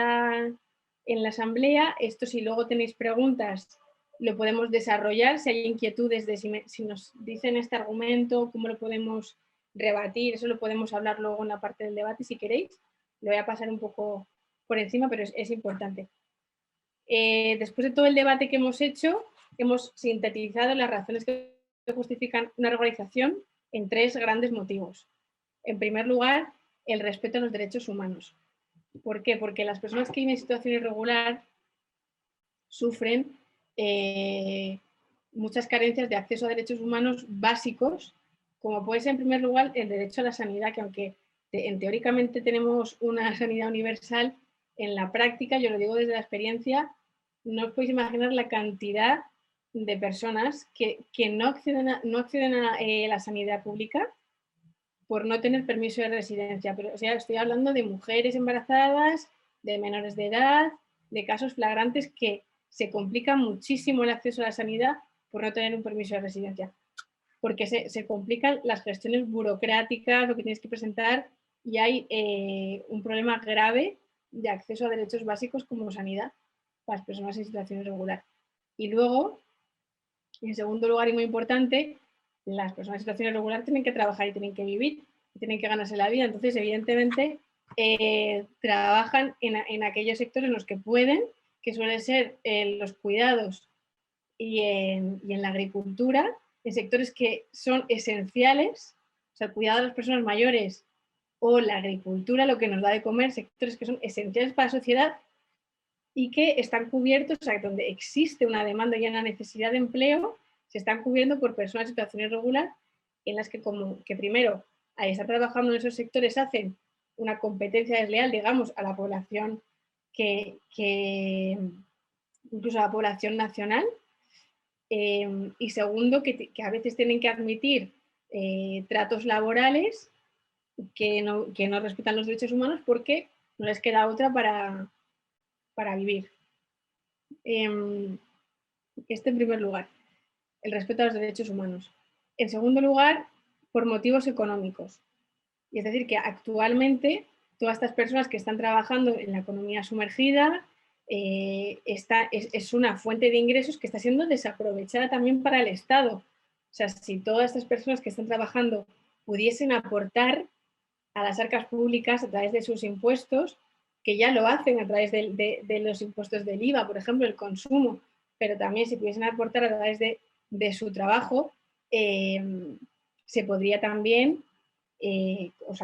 la asamblea. Esto, si luego tenéis preguntas, lo podemos desarrollar. Si hay inquietudes de si nos dicen este argumento, cómo lo podemos rebatir, eso lo podemos hablar luego en la parte del debate si queréis. Lo voy a pasar un poco por encima, pero es importante. Después de todo el debate que hemos hecho, hemos sintetizado las razones que justifican una regularización en 3 grandes motivos. En primer lugar, el respeto a los derechos humanos. ¿Por qué? Porque las personas que viven en situación irregular sufren muchas carencias de acceso a derechos humanos básicos, como puede ser en primer lugar el derecho a la sanidad, que aunque teóricamente tenemos una sanidad universal, en la práctica, yo lo digo desde la experiencia, no os podéis imaginar la cantidad de personas que no acceden a la sanidad pública por no tener permiso de residencia. Pero, o sea, estoy hablando de mujeres embarazadas, de menores de edad, de casos flagrantes que se complica muchísimo el acceso a la sanidad por no tener un permiso de residencia. Porque se complican las gestiones burocráticas, lo que tienes que presentar, y hay un problema grave de acceso a derechos básicos como sanidad para las personas en situación irregular. Y luego, en segundo lugar y muy importante, las personas en situación irregular tienen que trabajar y tienen que vivir, y tienen que ganarse la vida. Entonces, evidentemente, trabajan en aquellos sectores en los que pueden, que suelen ser los cuidados y en la agricultura, en sectores que son esenciales, o sea, el cuidado de las personas mayores o la agricultura, lo que nos da de comer, sectores que son esenciales para la sociedad y que están cubiertos, o sea, donde existe una demanda y una necesidad de empleo, se están cubriendo por personas en situación irregular, en las que, primero, al estar trabajando en esos sectores hacen una competencia desleal, digamos, a la población incluso a la población nacional, y segundo, que a veces tienen que admitir tratos laborales que no respetan los derechos humanos porque no les queda otra para vivir. Este en primer lugar, el respeto a los derechos humanos. En segundo lugar, por motivos económicos. Y es decir, que actualmente todas estas personas que están trabajando en la economía sumergida es una fuente de ingresos que está siendo desaprovechada también para el Estado. O sea, si todas estas personas que están trabajando pudiesen aportar a las arcas públicas a través de sus impuestos, que ya lo hacen a través de los impuestos del IVA, por ejemplo, el consumo, pero también si pudiesen aportar a través de su trabajo, se podría también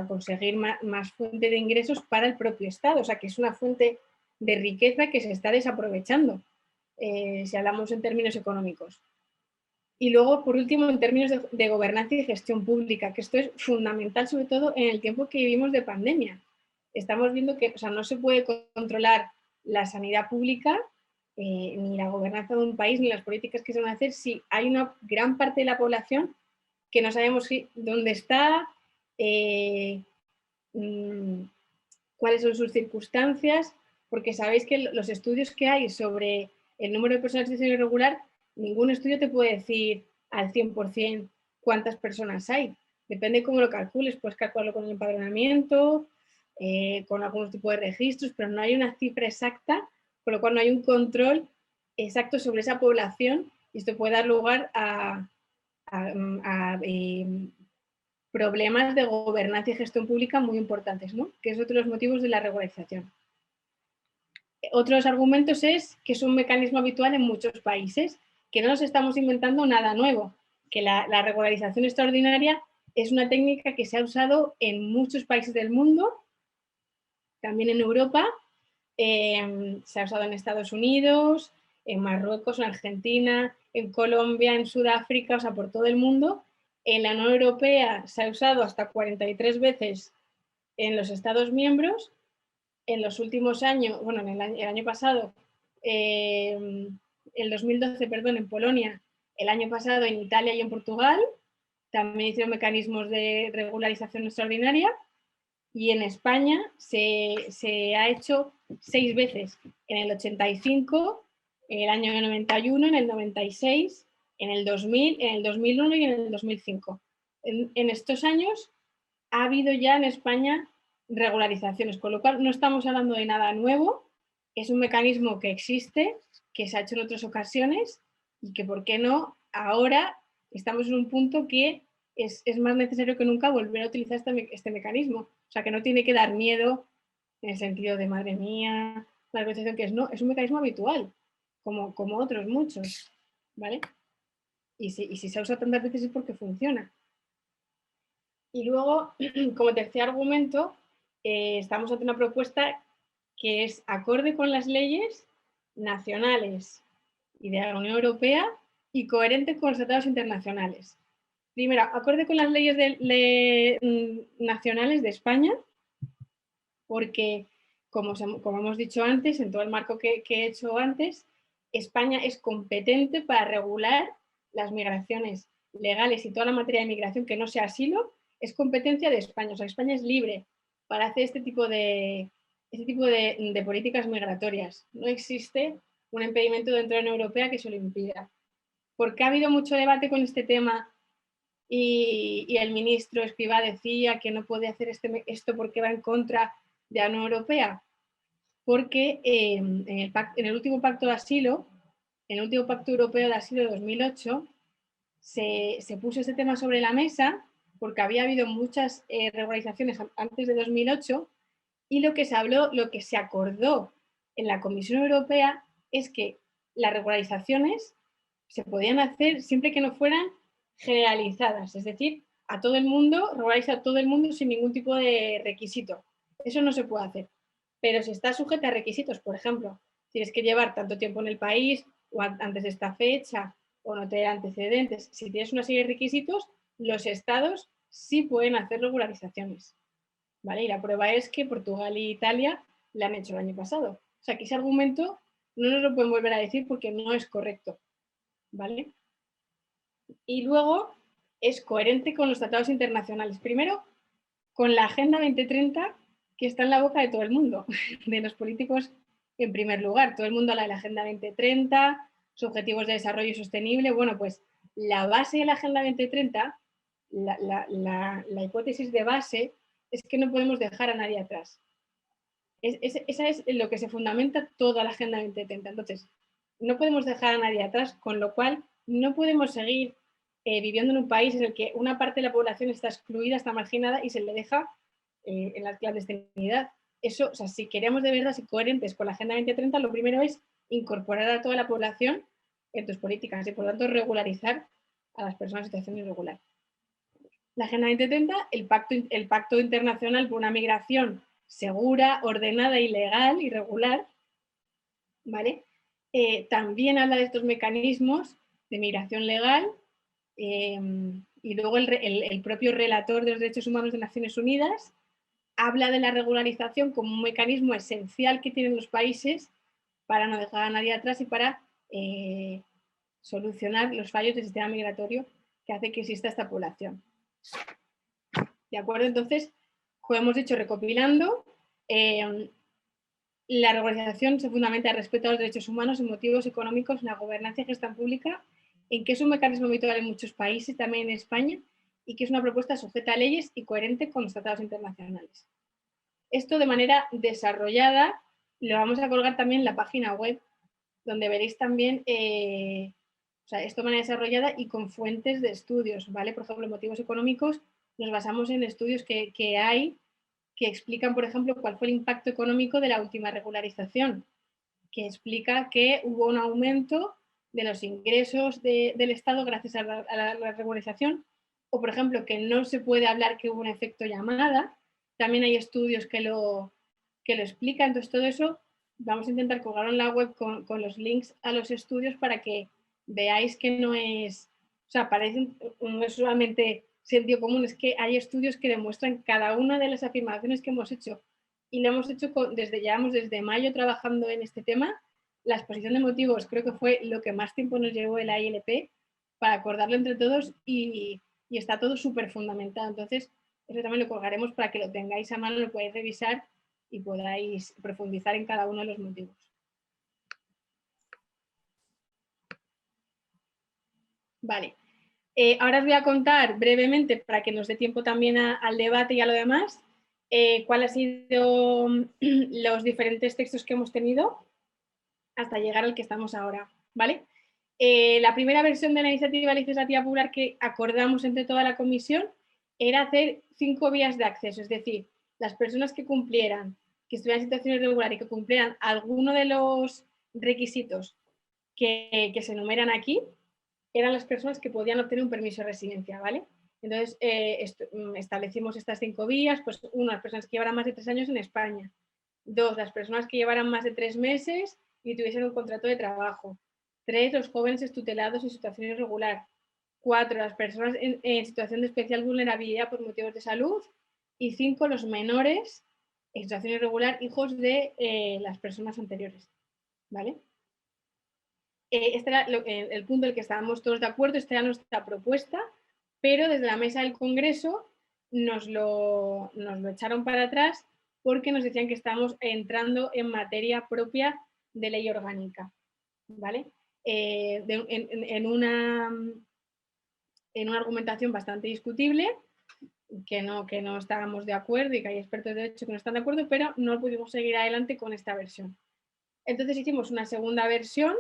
conseguir más fuente de ingresos para el propio Estado, o sea, que es una fuente de riqueza que se está desaprovechando, si hablamos en términos económicos. Y luego, por último, en términos de gobernanza y gestión pública, que esto es fundamental, sobre todo en el tiempo que vivimos de pandemia. Estamos viendo que no se puede controlar la sanidad pública, ni la gobernanza de un país, ni las políticas que se van a hacer, si hay una gran parte de la población que no sabemos dónde está, cuáles son sus circunstancias, porque sabéis que los estudios que hay sobre el número de personas en situación irregular, ningún estudio te puede decir al 100% cuántas personas hay. Depende cómo lo calcules, puedes calcularlo con el empadronamiento, con algunos tipos de registros, pero no hay una cifra exacta, con lo cual no hay un control exacto sobre esa población y esto puede dar lugar a problemas de gobernanza y gestión pública muy importantes, ¿no? Que es otro de los motivos de la regularización. Otros argumentos es que es un mecanismo habitual en muchos países, que no nos estamos inventando nada nuevo, que la regularización extraordinaria es una técnica que se ha usado en muchos países del mundo, también en Europa, se ha usado en Estados Unidos, en Marruecos, en Argentina, en Colombia, en Sudáfrica, o sea, por todo el mundo. En la Unión Europea se ha usado hasta 43 veces en los Estados miembros. En los últimos años, bueno, el año pasado, el 2012, perdón, en Polonia, el año pasado en Italia y en Portugal, también hicieron mecanismos de regularización extraordinaria, y en España se ha hecho 6 veces, en el 85, en el año 91, en el 96, en el 2000, en el 2001 y en el 2005. En estos años ha habido ya en España regularizaciones, con lo cual no estamos hablando de nada nuevo, es un mecanismo que existe, que se ha hecho en otras ocasiones y que, ¿por qué no? Ahora estamos en un punto que es más necesario que nunca volver a utilizar este mecanismo. O sea, que no tiene que dar miedo en el sentido de, madre mía, la negociación que es, no, es un mecanismo habitual, como otros muchos, ¿vale? Y si se usa tantas veces es porque funciona. Y luego, como tercer argumento, estamos ante una propuesta que es acorde con las leyes nacionales y de la Unión Europea y coherente con los tratados internacionales. Primero, acorde con las leyes nacionales de España, porque, como hemos dicho antes, en todo el marco que he hecho antes, España es competente para regular las migraciones legales y toda la materia de migración que no sea asilo, es competencia de España. O sea, España es libre para hacer este tipo de políticas migratorias. No existe un impedimento dentro de la Unión Europea que se lo impida. Porque ha habido mucho debate con este tema y el ministro Escrivá decía que no puede hacer esto porque va en contra de la Unión Europea, porque en el último pacto de asilo, en el último pacto europeo de asilo de 2008, se puso este tema sobre la mesa porque había habido muchas regularizaciones antes de 2008 y lo que se habló, lo que se acordó en la Comisión Europea es que las regularizaciones se podían hacer siempre que no fueran generalizadas, es decir, a todo el mundo, regularizar a todo el mundo sin ningún tipo de requisito. Eso no se puede hacer. Pero si está sujeta a requisitos, por ejemplo, tienes que llevar tanto tiempo en el país o antes de esta fecha o no tener antecedentes, si tienes una serie de requisitos, los estados sí pueden hacer regularizaciones. ¿Vale? Y la prueba es que Portugal y Italia la han hecho el año pasado. O sea, que ese argumento no nos lo pueden volver a decir porque no es correcto. ¿Vale? Y luego es coherente con los tratados internacionales. Primero, con la Agenda 2030, que está en la boca de todo el mundo, de los políticos en primer lugar. Todo el mundo habla de la Agenda 2030, sus objetivos de desarrollo sostenible. Bueno, pues la base de la Agenda 2030, la hipótesis de base, es que no podemos dejar a nadie atrás. Esa es lo que se fundamenta toda la Agenda 2030. Entonces, no podemos dejar a nadie atrás, con lo cual no podemos seguir viviendo en un país en el que una parte de la población está excluida, está marginada y se le deja en la clandestinidad. Eso, o sea, si queremos de verdad ser coherentes con la Agenda 2030, lo primero es incorporar a toda la población en tus políticas y, por lo tanto, regularizar a las personas en situación irregular. La Agenda 2030, el pacto internacional por una migración segura, ordenada y legal y regular, ¿vale? También habla de estos mecanismos de migración legal y luego el propio relator de los derechos humanos de Naciones Unidas habla de la regularización como un mecanismo esencial que tienen los países para no dejar a nadie atrás y para solucionar los fallos del sistema migratorio que hace que exista esta población. ¿De acuerdo? Entonces, como hemos dicho, recopilando, la regularización se fundamenta en el respeto a los derechos humanos y motivos económicos en la gobernanza y gestión pública, en que es un mecanismo habitual en muchos países, también en España, y que es una propuesta sujeta a leyes y coherente con los tratados internacionales. Esto de manera desarrollada lo vamos a colgar también en la página web, donde veréis también esto de manera desarrollada y con fuentes de estudios, ¿vale? Por ejemplo, motivos económicos, nos basamos en estudios que hay que explican, por ejemplo, cuál fue el impacto económico de la última regularización, que explica que hubo un aumento de los ingresos del Estado gracias a la regularización, o, por ejemplo, que no se puede hablar que hubo un efecto llamada. También hay estudios que lo explican. Entonces, todo eso vamos a intentar colgarlo en la web con los links a los estudios para que veáis que no es, o sea, no es solamente sentido común, es que hay estudios que demuestran cada una de las afirmaciones que hemos hecho y lo hemos hecho llevamos desde mayo trabajando en este tema la exposición de motivos creo que fue lo que más tiempo nos llevó la ILP para acordarlo entre todos y está todo súper fundamentado. Entonces, eso también lo colgaremos para que lo tengáis a mano, lo podáis revisar y podáis profundizar en cada uno de los motivos. Vale. Ahora os voy a contar brevemente, para que nos dé tiempo también al debate y a lo demás, cuáles han sido los diferentes textos que hemos tenido hasta llegar al que estamos ahora, ¿vale? La primera versión de la iniciativa legislativa popular que acordamos entre toda la comisión era hacer 5 vías de acceso, es decir, las personas que cumplieran, que estuvieran en situación irregular y que cumplieran alguno de los requisitos que se enumeran aquí, eran las personas que podían obtener un permiso de residencia, ¿vale? Entonces, establecimos estas 5 vías, pues 1, las personas que llevaran más de 3 años en España, 2, las personas que llevaran más de 3 meses y tuviesen un contrato de trabajo, 3, los jóvenes extutelados en situación irregular, 4, las personas en situación de especial vulnerabilidad por motivos de salud y 5, los menores en situación irregular, hijos de las personas anteriores, ¿vale? Este era el punto en el que estábamos todos de acuerdo, esta era nuestra propuesta, pero desde la mesa del Congreso nos lo echaron para atrás porque nos decían que estábamos entrando en materia propia de ley orgánica, ¿vale? En una argumentación bastante discutible, que no estábamos de acuerdo y que hay expertos de derecho que no están de acuerdo, pero no pudimos seguir adelante con esta versión. Entonces hicimos una segunda versión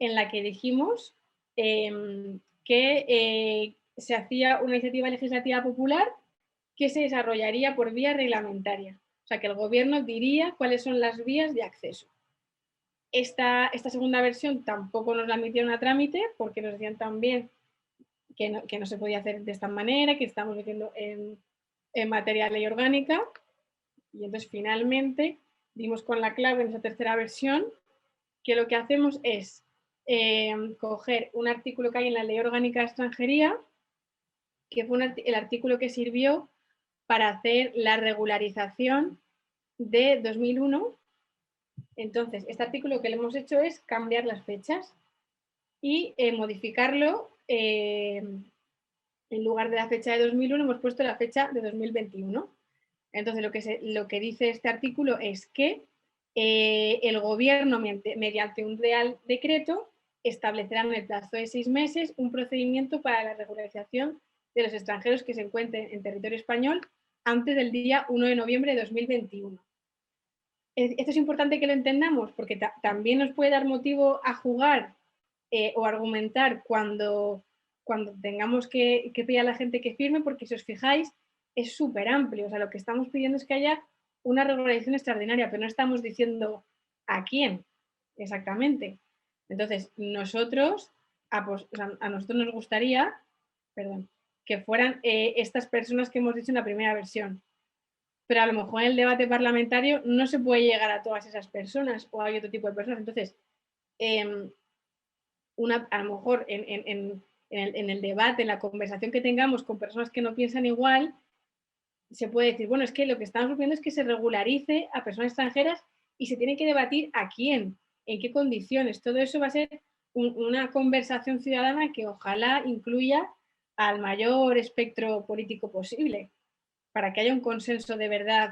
en la que dijimos que se hacía una iniciativa legislativa popular que se desarrollaría por vía reglamentaria. O sea, que el gobierno diría cuáles son las vías de acceso. Esta segunda versión tampoco nos la admitieron a trámite porque nos decían también que no se podía hacer de esta manera, que estamos metiendo en materia de ley orgánica. Y entonces finalmente dimos con la clave en esa tercera versión, que lo que hacemos es coger un artículo que hay en la Ley Orgánica de Extranjería, que fue el artículo que sirvió para hacer la regularización de 2001. Entonces, este artículo lo que le hemos hecho es cambiar las fechas y modificarlo. En lugar de la fecha de 2001 hemos puesto la fecha de 2021. Entonces, lo que dice este artículo es que el gobierno, mediante un real decreto, establecerá en el plazo de 6 meses un procedimiento para la regularización de los extranjeros que se encuentren en territorio español antes del día 1 de noviembre de 2021. Esto es importante que lo entendamos porque también nos puede dar motivo a jugar o argumentar cuando tengamos que pedir a la gente que firme, porque si os fijáis es súper amplio. O sea, lo que estamos pidiendo es que haya una regularización extraordinaria, pero no estamos diciendo a quién exactamente. Entonces, a nosotros nos gustaría, que fueran estas personas que hemos dicho en la primera versión. Pero a lo mejor en el debate parlamentario no se puede llegar a todas esas personas o hay otro tipo de personas. Entonces, a lo mejor en el debate, en la conversación que tengamos con personas que no piensan igual, se puede decir, bueno, es que lo que estamos proponiendo es que se regularice a personas extranjeras y se tiene que debatir a quién, en qué condiciones. Todo eso va a ser una conversación ciudadana que ojalá incluya al mayor espectro político posible, para que haya un consenso de verdad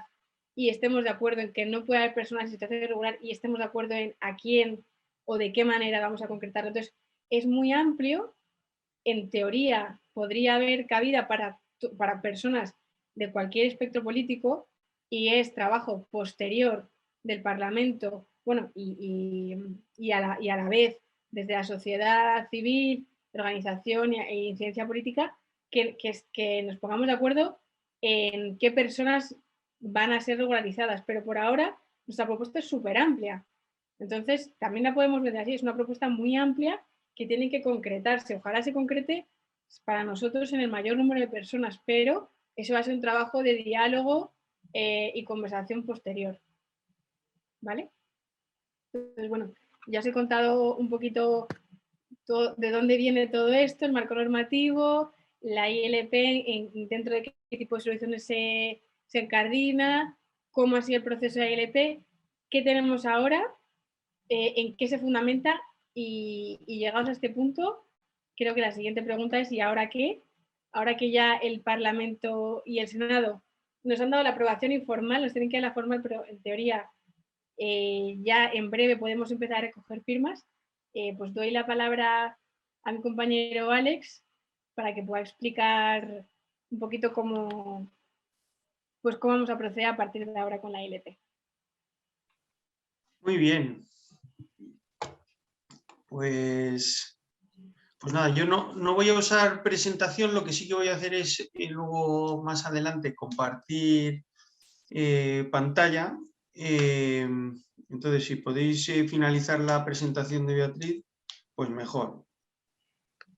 y estemos de acuerdo en que no puede haber personas en situación irregular y estemos de acuerdo en a quién o de qué manera vamos a concretarlo. Entonces, es muy amplio. En teoría, podría haber cabida para personas de cualquier espectro político y es trabajo posterior del Parlamento, bueno, y a la vez desde la sociedad civil, organización y ciencia política, que nos pongamos de acuerdo en qué personas van a ser regularizadas, pero por ahora nuestra propuesta es súper amplia. Entonces, también la podemos ver así, es una propuesta muy amplia que tiene que concretarse. Ojalá se concrete para nosotros en el mayor número de personas, pero eso va a ser un trabajo de diálogo y conversación posterior. ¿Vale? Entonces, bueno, ya os he contado un poquito de dónde viene todo esto, el marco normativo, la ILP, dentro de qué tipo de soluciones se encardina, cómo ha sido el proceso de la ILP, qué tenemos ahora en qué se fundamenta y llegados a este punto, creo que la siguiente pregunta es ¿y ahora qué? Ahora que ya el Parlamento y el Senado nos han dado la aprobación informal, nos tienen que dar la formal, pero en teoría ya en breve podemos empezar a recoger firmas, pues doy la palabra a mi compañero Alex para que pueda explicar un poquito cómo vamos a proceder a partir de ahora con la ILP. Muy bien. Pues nada, yo no voy a usar presentación, lo que sí que voy a hacer es luego más adelante compartir pantalla. Entonces, si podéis finalizar la presentación de Beatriz, pues mejor.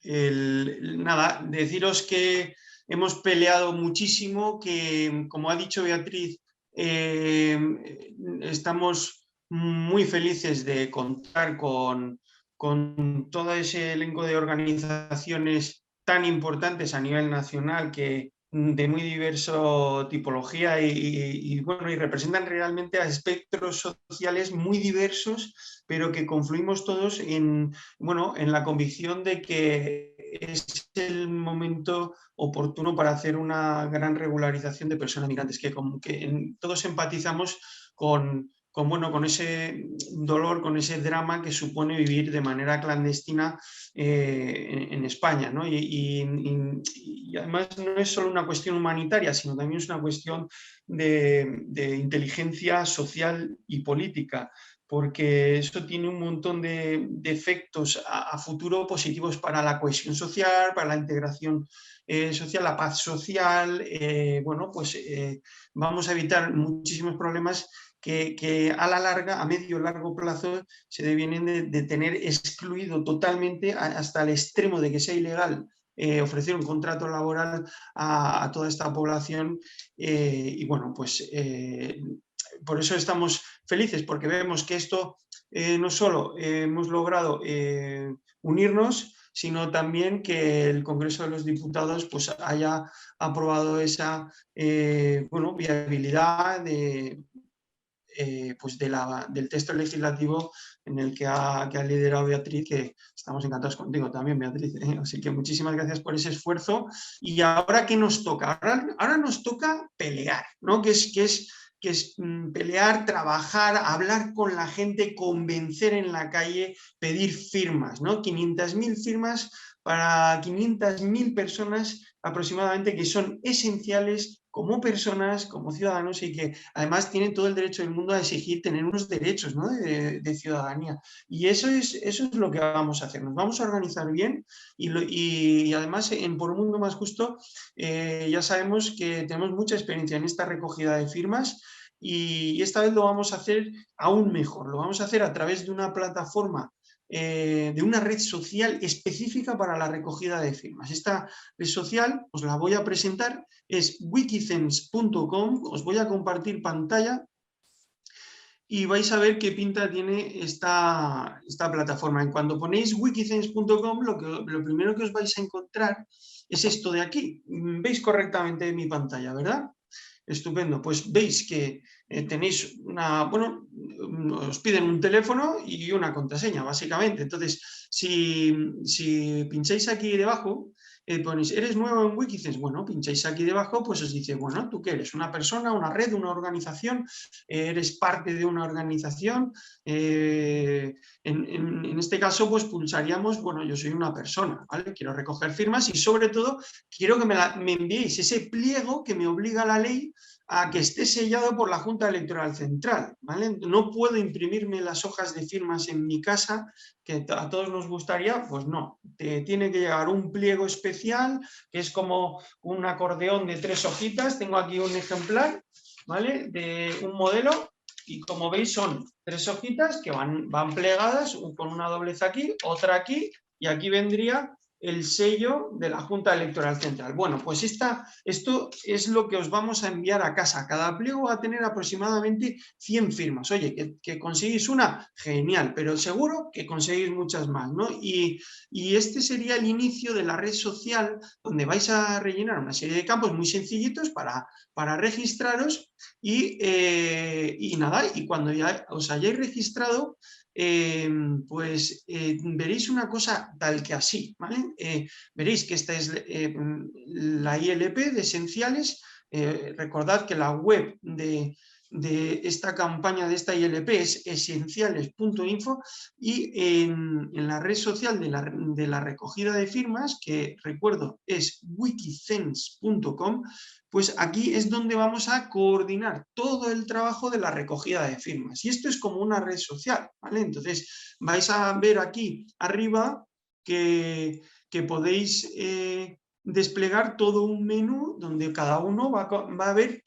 Nada, deciros que hemos peleado muchísimo, que como ha dicho Beatriz, estamos muy felices de contar con todo ese elenco de organizaciones tan importantes a nivel nacional que de muy diversa tipología y representan realmente aspectos sociales muy diversos, pero que confluimos todos en la convicción de que es el momento oportuno para hacer una gran regularización de personas migrantes, que todos empatizamos con ese dolor, con ese drama que supone vivir de manera clandestina en España, ¿no? Y además no es solo una cuestión humanitaria, sino también es una cuestión de inteligencia social y política, porque eso tiene un montón de efectos a futuro positivos para la cohesión social, para la integración social, la paz social. Vamos a evitar muchísimos problemas que a la larga, a medio y largo plazo, se devienen de tener excluido totalmente hasta el extremo de que sea ilegal ofrecer un contrato laboral a toda esta población. Por eso estamos felices, porque vemos que esto no solo hemos logrado unirnos, sino también que el Congreso de los Diputados pues, haya aprobado esa viabilidad del texto legislativo en el que ha liderado Beatriz, que estamos encantados contigo también, Beatriz. Así que muchísimas gracias por ese esfuerzo. Y ahora, ¿qué nos toca? Ahora nos toca pelear, ¿no? Que es pelear, trabajar, hablar con la gente, convencer en la calle, pedir firmas, ¿no? 500.000 firmas para 500.000 personas aproximadamente, que son esenciales como personas, como ciudadanos, y que además tienen todo el derecho del mundo a exigir tener unos derechos, ¿no? de ciudadanía. Y eso es lo que vamos a hacer. Nos vamos a organizar bien y además en Por un Mundo Más Justo ya sabemos que tenemos mucha experiencia en esta recogida de firmas y esta vez lo vamos a hacer aún mejor. Lo vamos a hacer a través de una plataforma, de una red social específica para la recogida de firmas. Esta red social os la voy a presentar, es wikicense.com, os voy a compartir pantalla y vais a ver qué pinta tiene esta plataforma. En cuando ponéis wikicense.com, lo primero que os vais a encontrar es esto de aquí. Veis correctamente mi pantalla, ¿verdad? Estupendo, pues veis que tenéis os piden un teléfono y una contraseña, básicamente. Entonces, si pincháis aquí debajo, ponéis, ¿eres nuevo en Wikicense? Bueno, pincháis aquí debajo, pues os dice, bueno, ¿tú qué eres? ¿Una persona, una red, una organización? ¿Eres parte de una organización? En este caso, pues pulsaríamos, bueno, yo soy una persona, ¿vale? Quiero recoger firmas y sobre todo quiero que me enviéis ese pliego que me obliga la ley a que esté sellado por la Junta Electoral Central, ¿vale? No puedo imprimirme las hojas de firmas en mi casa, que a todos nos gustaría, pues no. Te tiene que llegar un pliego especial, que es como un acordeón de 3 hojitas. Tengo aquí un ejemplar, ¿vale? De un modelo, y como veis son 3 hojitas que van plegadas, con una doblez aquí, otra aquí, y aquí vendría el sello de la Junta Electoral Central. Bueno, pues esto es lo que os vamos a enviar a casa. Cada pliego va a tener aproximadamente 100 firmas. Oye, que conseguís una, genial, pero seguro que conseguís muchas más, ¿no? Y este sería el inicio de la red social, donde vais a rellenar una serie de campos muy sencillitos para registraros y nada, y cuando ya os hayáis registrado, pues veréis una cosa tal que así, ¿vale? Veréis que esta es la ILP de Esenciales. Recordad que la web de esta campaña de esta ILP es esenciales.info, y en la red social de la recogida de firmas, que recuerdo es wikicense.com, pues aquí es donde vamos a coordinar todo el trabajo de la recogida de firmas. Y esto es como una red social, ¿vale? Entonces vais a ver aquí arriba que podéis desplegar todo un menú donde cada uno va a ver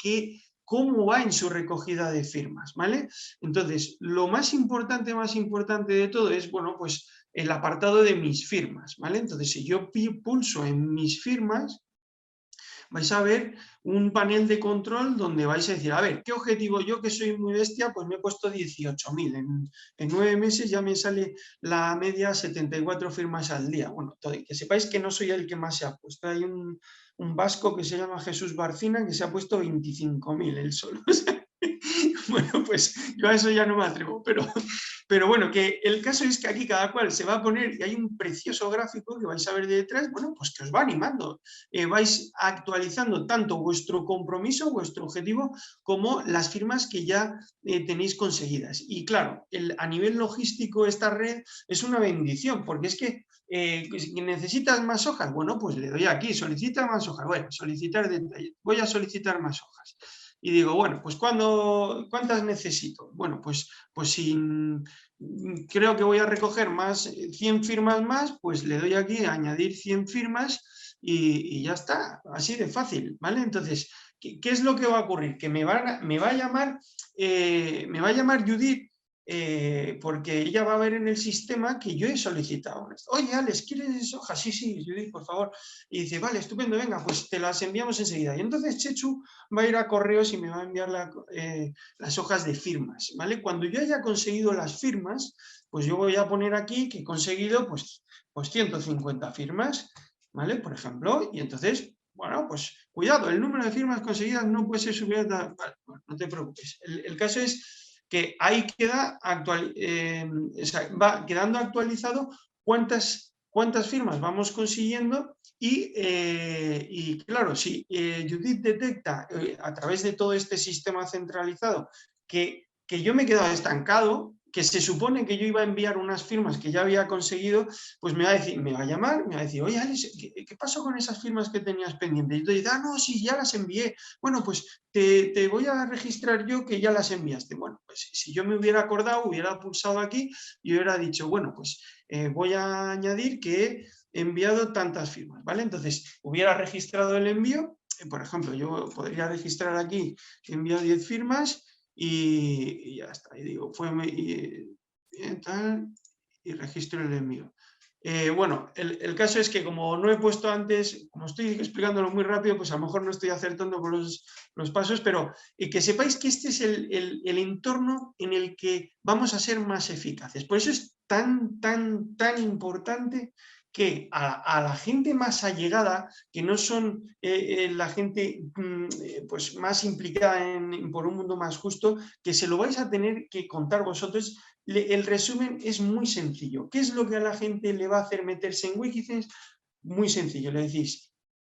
cómo va en su recogida de firmas, ¿vale? Entonces, lo más importante de todo es, bueno, pues el apartado de mis firmas, ¿vale? Entonces, si yo pulso en mis firmas, vais a ver un panel de control donde vais a decir, a ver, ¿qué objetivo? Yo, que soy muy bestia, pues me he puesto 18.000. En 9 meses ya me sale la media 74 firmas al día. Bueno, que sepáis que no soy el que más se ha puesto. Hay un vasco que se llama Jesús Barcina que se ha puesto 25.000 él solo. Bueno, pues yo a eso ya no me atrevo, pero bueno, que el caso es que aquí cada cual se va a poner, y hay un precioso gráfico que vais a ver de detrás, bueno, pues que os va animando. Vais actualizando tanto vuestro compromiso, vuestro objetivo, como las firmas que ya tenéis conseguidas. Y claro, a nivel logístico esta red es una bendición, porque es que si necesitas más hojas, bueno, pues le doy aquí, solicita más hojas, bueno, solicitar detalles, voy a solicitar más hojas. Y digo, bueno, pues ¿cuántas necesito? Bueno, pues creo que voy a recoger más, 100 firmas más, pues le doy aquí a añadir 100 firmas y ya está, así de fácil, ¿vale? Entonces, ¿qué es lo que va a ocurrir? Que me va a llamar Judith, porque ella va a ver en el sistema que yo he solicitado. Oye, Alex, ¿quieres hojas? Sí, Judith, por favor. Y dice, vale, estupendo, venga, pues te las enviamos enseguida. Y entonces Chechu va a ir a correos y me va a enviar las hojas de firmas, ¿vale? Cuando yo haya conseguido las firmas, pues yo voy a poner aquí que he conseguido pues 150 firmas, ¿vale? Por ejemplo, y entonces, bueno, pues cuidado, el número de firmas conseguidas no puede ser superior a... Vale, bueno, no te preocupes. El caso es que ahí queda va quedando actualizado cuántas firmas vamos consiguiendo y claro, si Judith detecta a través de todo este sistema centralizado que yo me he quedado estancado, que se supone que yo iba a enviar unas firmas que ya había conseguido, pues me va a llamar, me va a decir, oye, Alex, ¿qué pasó con esas firmas que tenías pendientes? Y yo digo, no, sí, ya las envié. Bueno, pues te voy a registrar yo que ya las enviaste. Bueno, pues si yo me hubiera acordado, hubiera pulsado aquí y hubiera dicho, bueno, pues voy a añadir que he enviado tantas firmas, ¿vale? Entonces, hubiera registrado el envío, por ejemplo, yo podría registrar aquí, he enviado 10 firmas, y ya está, y digo, y registro el envío. Bueno, el caso es que como no he puesto antes, como estoy explicándolo muy rápido, pues a lo mejor no estoy acertando con los pasos, pero que sepáis que este es el entorno en el que vamos a ser más eficaces. Por eso es tan importante que a la gente más allegada, que no son la gente pues más implicada por un mundo más justo, que se lo vais a tener que contar vosotros. El resumen es muy sencillo. ¿Qué es lo que a la gente le va a hacer meterse en Wikicense? Muy sencillo, le decís,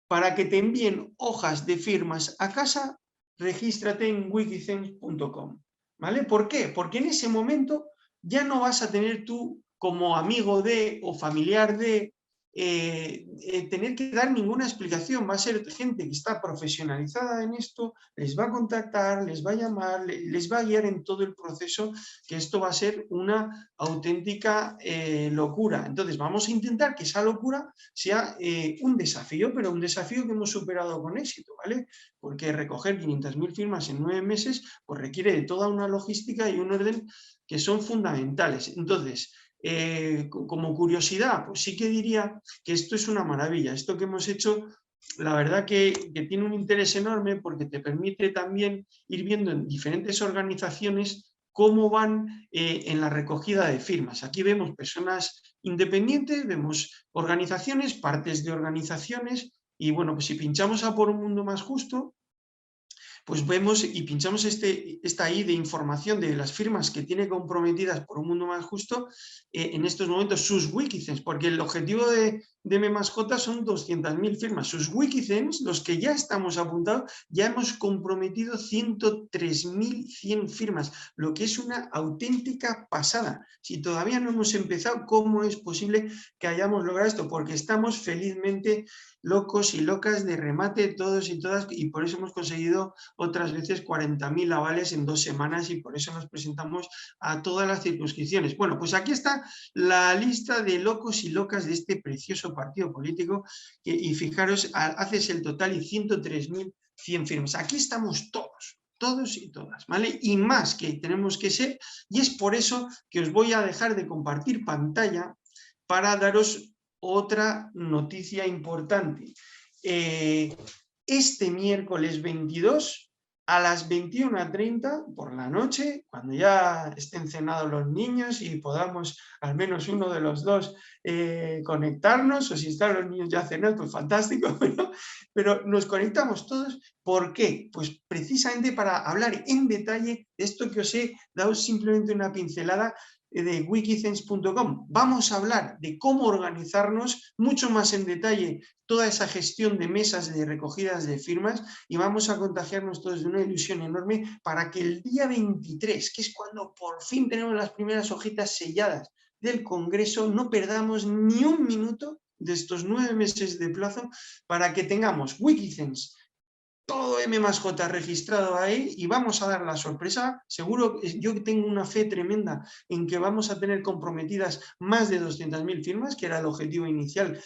para que te envíen hojas de firmas a casa, regístrate en wikicense.com, ¿vale? ¿Por qué? Porque en ese momento ya no vas a tener tú, como amigo de o familiar de, tener que dar ninguna explicación. Va a ser gente que está profesionalizada en esto, les va a contactar, les va a llamar, les va a guiar en todo el proceso, que esto va a ser una auténtica locura. Entonces vamos a intentar que esa locura sea un desafío, pero un desafío que hemos superado con éxito, ¿vale? Porque recoger 500.000 firmas en 9 meses pues requiere de toda una logística y un orden que son fundamentales. Entonces, como curiosidad, pues sí que diría que esto es una maravilla. Esto que hemos hecho, la verdad que tiene un interés enorme, porque te permite también ir viendo en diferentes organizaciones cómo van en la recogida de firmas. Aquí vemos personas independientes, vemos organizaciones, partes de organizaciones, y bueno, pues si pinchamos a por un mundo más justo, pues vemos y pinchamos esta I de información de las firmas que tiene comprometidas por un mundo más justo en estos momentos sus Wikicens, porque el objetivo de MMasJ son 200.000 firmas. Sus Wikicens, los que ya estamos apuntados, ya hemos comprometido 103.100 firmas, lo que es una auténtica pasada. Si todavía no hemos empezado, ¿cómo es posible que hayamos logrado esto? Porque estamos felizmente locos y locas de remate todos y todas, y por eso hemos conseguido otras veces 40.000 avales en 2 semanas, y por eso nos presentamos a todas las circunscripciones. Bueno, pues aquí está la lista de locos y locas de este precioso partido político, y fijaros, haces el total y 103.100 firmas. Aquí estamos todos y todas, ¿vale? Y más que tenemos que ser, y es por eso que os voy a dejar de compartir pantalla para daros otra noticia importante. Este miércoles 22 a las 21:30 por la noche, cuando ya estén cenados los niños y podamos al menos uno de los dos conectarnos, o si están los niños ya cenados, pues fantástico, pero nos conectamos todos. ¿Por qué? Pues precisamente para hablar en detalle de esto que os he dado simplemente una pincelada de wikicens.com. Vamos a hablar de cómo organizarnos mucho más en detalle toda esa gestión de mesas de recogidas de firmas, y vamos a contagiarnos todos de una ilusión enorme para que el día 23, que es cuando por fin tenemos las primeras hojitas selladas del Congreso, no perdamos ni un minuto de estos 9 meses de plazo para que tengamos Wikicens, todo MMasJ registrado ahí, y vamos a dar la sorpresa. Seguro, yo tengo una fe tremenda en que vamos a tener comprometidas más de 200.000 firmas, que era el objetivo inicial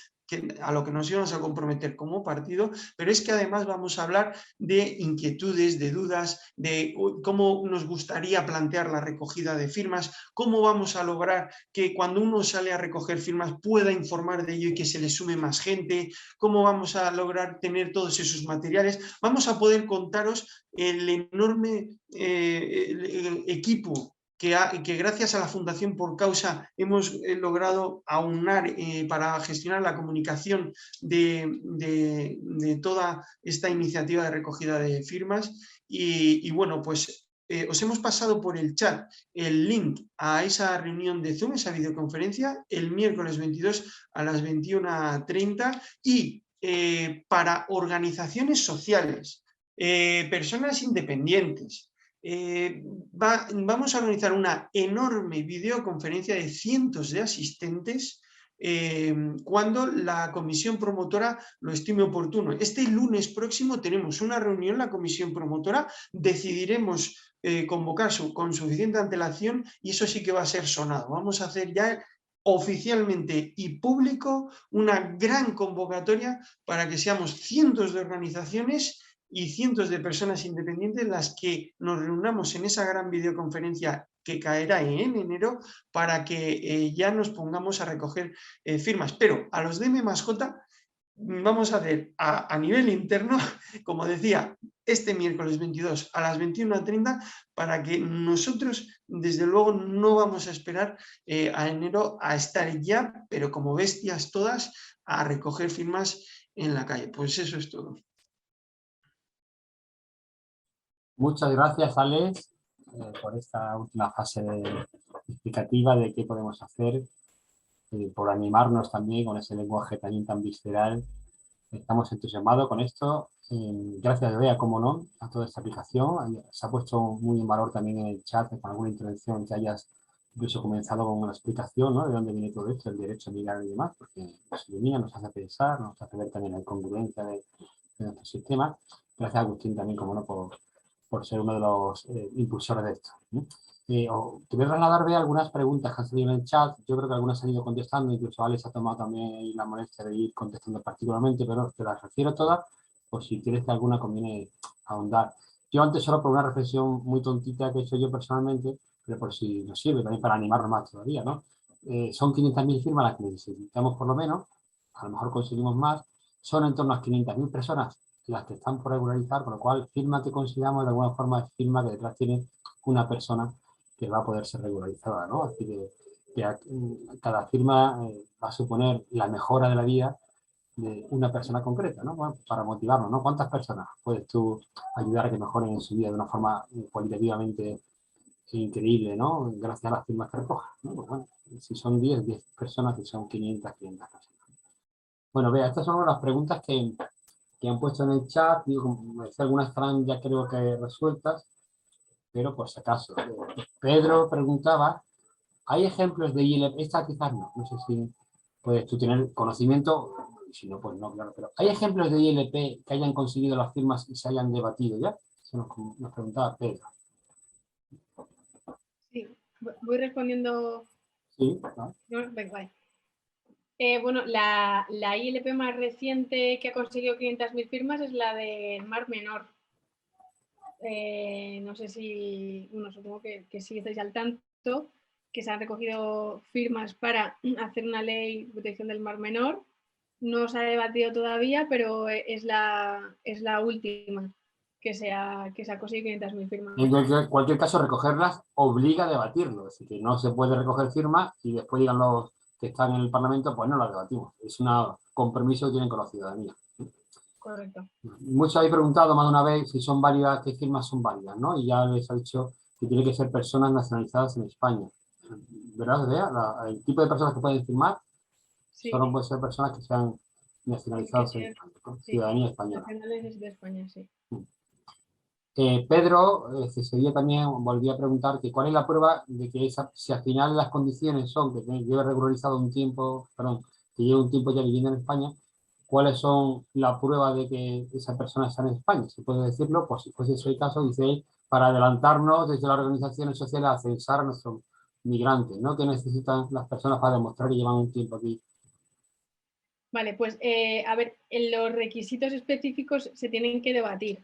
a lo que nos íbamos a comprometer como partido, pero es que además vamos a hablar de inquietudes, de dudas, de cómo nos gustaría plantear la recogida de firmas, cómo vamos a lograr que cuando uno sale a recoger firmas pueda informar de ello y que se le sume más gente, cómo vamos a lograr tener todos esos materiales. Vamos a poder contaros el enorme equipo que gracias a la Fundación Por Causa hemos logrado aunar para gestionar la comunicación de toda esta iniciativa de recogida de firmas. Y bueno, pues os hemos pasado por el chat el link a esa reunión de Zoom, esa videoconferencia, el miércoles 22 a las 21:30, y para organizaciones sociales, personas independientes, vamos a organizar una enorme videoconferencia de cientos de asistentes cuando la comisión promotora lo estime oportuno. Este lunes próximo tenemos una reunión, la comisión promotora, decidiremos convocar con suficiente antelación, y eso sí que va a ser sonado. Vamos a hacer ya oficialmente y público una gran convocatoria para que seamos cientos de organizaciones y cientos de personas independientes las que nos reunamos en esa gran videoconferencia que caerá en enero, para que ya nos pongamos a recoger firmas. Pero a los de MMasJ vamos a hacer a nivel interno, como decía, este miércoles 22 a las 21:30, para que nosotros, desde luego, no vamos a esperar a enero a estar ya, pero como bestias todas, a recoger firmas en la calle. Pues eso es todo. Muchas gracias, Alex, por esta última fase explicativa de qué podemos hacer, por animarnos también con ese lenguaje también tan visceral. Estamos entusiasmados con esto. Gracias, Bea, como no, a toda esta aplicación. Se ha puesto muy en valor también en el chat, con alguna intervención que hayas incluso comenzado con una explicación, ¿no?, de dónde viene todo esto, el derecho a mirar y demás, porque nos ilumina, nos hace pensar, nos hace ver también la incongruencia de nuestro sistema. Gracias, Agustín, también, como no, por ser uno de los impulsores de esto. Te voy a trasladar, Bea, algunas preguntas que han salido en el chat. Yo creo que algunas han ido contestando, incluso Alex ha tomado también la molestia de ir contestando particularmente, pero te las refiero todas, por si quieres que alguna conviene ahondar. Yo antes, solo por una reflexión muy tontita que he hecho yo personalmente, pero por si nos sirve también para animarnos más todavía, ¿no? Son 500.000 firmas las que necesitamos por lo menos, a lo mejor conseguimos más, son en torno a 500.000 personas las que están por regularizar, con lo cual firma que consideramos de alguna forma es firma que detrás tiene una persona que va a poder ser regularizada, ¿no? Así que cada firma va a suponer la mejora de la vida de una persona concreta, ¿no? Bueno, para motivarnos, ¿no? ¿Cuántas personas puedes tú ayudar a que mejoren en su vida de una forma cualitativamente increíble, ¿no? Gracias a las firmas que recojas, ¿no? Pues bueno, si son 10 personas, si son 500 personas. Bueno, vea, estas son las preguntas que han puesto en el chat. Digo, como decía, algunas estarán ya creo que resueltas, pero por si acaso. Pedro preguntaba, ¿hay ejemplos de ILP? Esta quizás no sé si puedes tú tener conocimiento, si no, pues no, claro, pero ¿hay ejemplos de ILP que hayan conseguido las firmas y se hayan debatido ya? Eso nos preguntaba Pedro. Sí, voy respondiendo. Sí, ¿no? No, venga, bueno, la ILP más reciente que ha conseguido 500.000 firmas es la del Mar Menor. No sé si, bueno, supongo que sí estáis al tanto, que se han recogido firmas para hacer una ley de protección del Mar Menor. No se ha debatido todavía, pero es la última que se ha conseguido 500.000 firmas. En cualquier caso, recogerlas obliga a debatirlo. Es decir, que no se puede recoger firmas y después digan los que están en el Parlamento, pues no las debatimos. Es un compromiso que tienen con la ciudadanía. Correcto. Muchos habéis preguntado más de una vez si son válidas, qué firmas son válidas, ¿no? Y ya les he dicho que tiene que ser personas nacionalizadas en España. ¿Verdad, Bea? El tipo de personas que pueden firmar Sí. solo pueden ser personas que sean nacionalizadas en España, ciudadanía española. Nacionales de España, sí. Pedro seguía también, volvía a preguntar que cuál es la prueba de que si al final las condiciones son que lleve regularizado un tiempo, perdón, que lleve un tiempo ya viviendo en España, cuáles son la prueba de que esa persona está en España. Si puede decirlo, pues si fuese ese el caso, dice él, para adelantarnos desde las organizaciones sociales a censar a nuestros migrantes, ¿no? Que necesitan las personas para demostrar que llevan un tiempo aquí. Vale, pues a ver, en los requisitos específicos se tienen que debatir,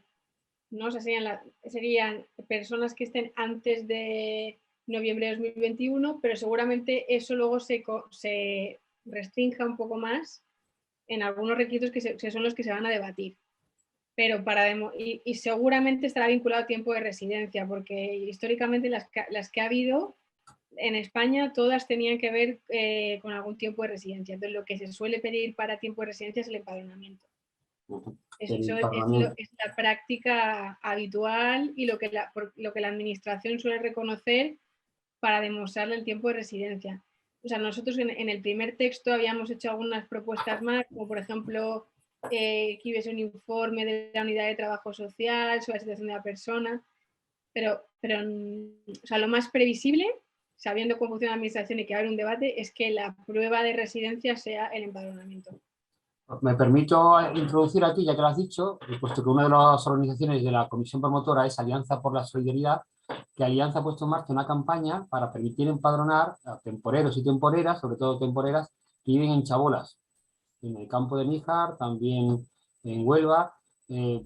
¿no? O sea, serían personas que estén antes de noviembre de 2021, pero seguramente eso luego se restrinja un poco más en algunos requisitos que son los que se van a debatir. Pero y seguramente estará vinculado a tiempo de residencia, porque históricamente las que ha habido en España todas tenían que ver con algún tiempo de residencia. Entonces, lo que se suele pedir para tiempo de residencia es el empadronamiento. Eso es la práctica habitual y lo que la administración suele reconocer para demostrarle el tiempo de residencia. O sea, nosotros en el primer texto habíamos hecho algunas propuestas más, como por ejemplo que hubiese un informe de la unidad de trabajo social sobre la situación de la persona, pero o sea, lo más previsible, sabiendo cómo funciona la administración y que va a haber un debate, es que la prueba de residencia sea el empadronamiento. Me permito introducir aquí, ya que lo has dicho, puesto que una de las organizaciones de la comisión promotora es Alianza por la Solidaridad, que Alianza ha puesto en marcha una campaña para permitir empadronar a temporeros y temporeras, sobre todo temporeras, que viven en chabolas, en el campo de Níjar, también en Huelva,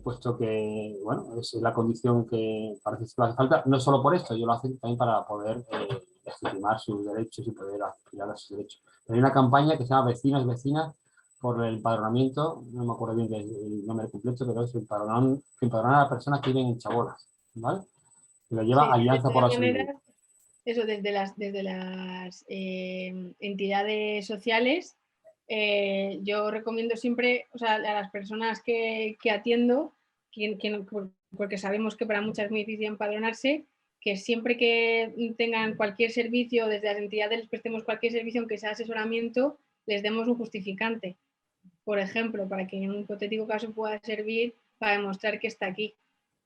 puesto que, bueno, es la condición que parece que hace falta, no solo por esto, yo lo hacen también para poder legitimar sus derechos y poder aspirar a sus derechos. Pero hay una campaña que se llama Vecinas por el empadronamiento, no me acuerdo bien el nombre completo, pero es empadronar a las personas que viven en chabolas, ¿vale? Que lo lleva Alianza por la Solidaridad. Eso, desde las entidades sociales, yo recomiendo siempre, o sea, a las personas que atiendo, porque sabemos que para muchas es muy difícil empadronarse, que siempre que tengan cualquier servicio, desde las entidades les prestemos cualquier servicio, aunque sea asesoramiento, les demos un justificante. Por ejemplo, para que en un hipotético caso pueda servir para demostrar que está aquí.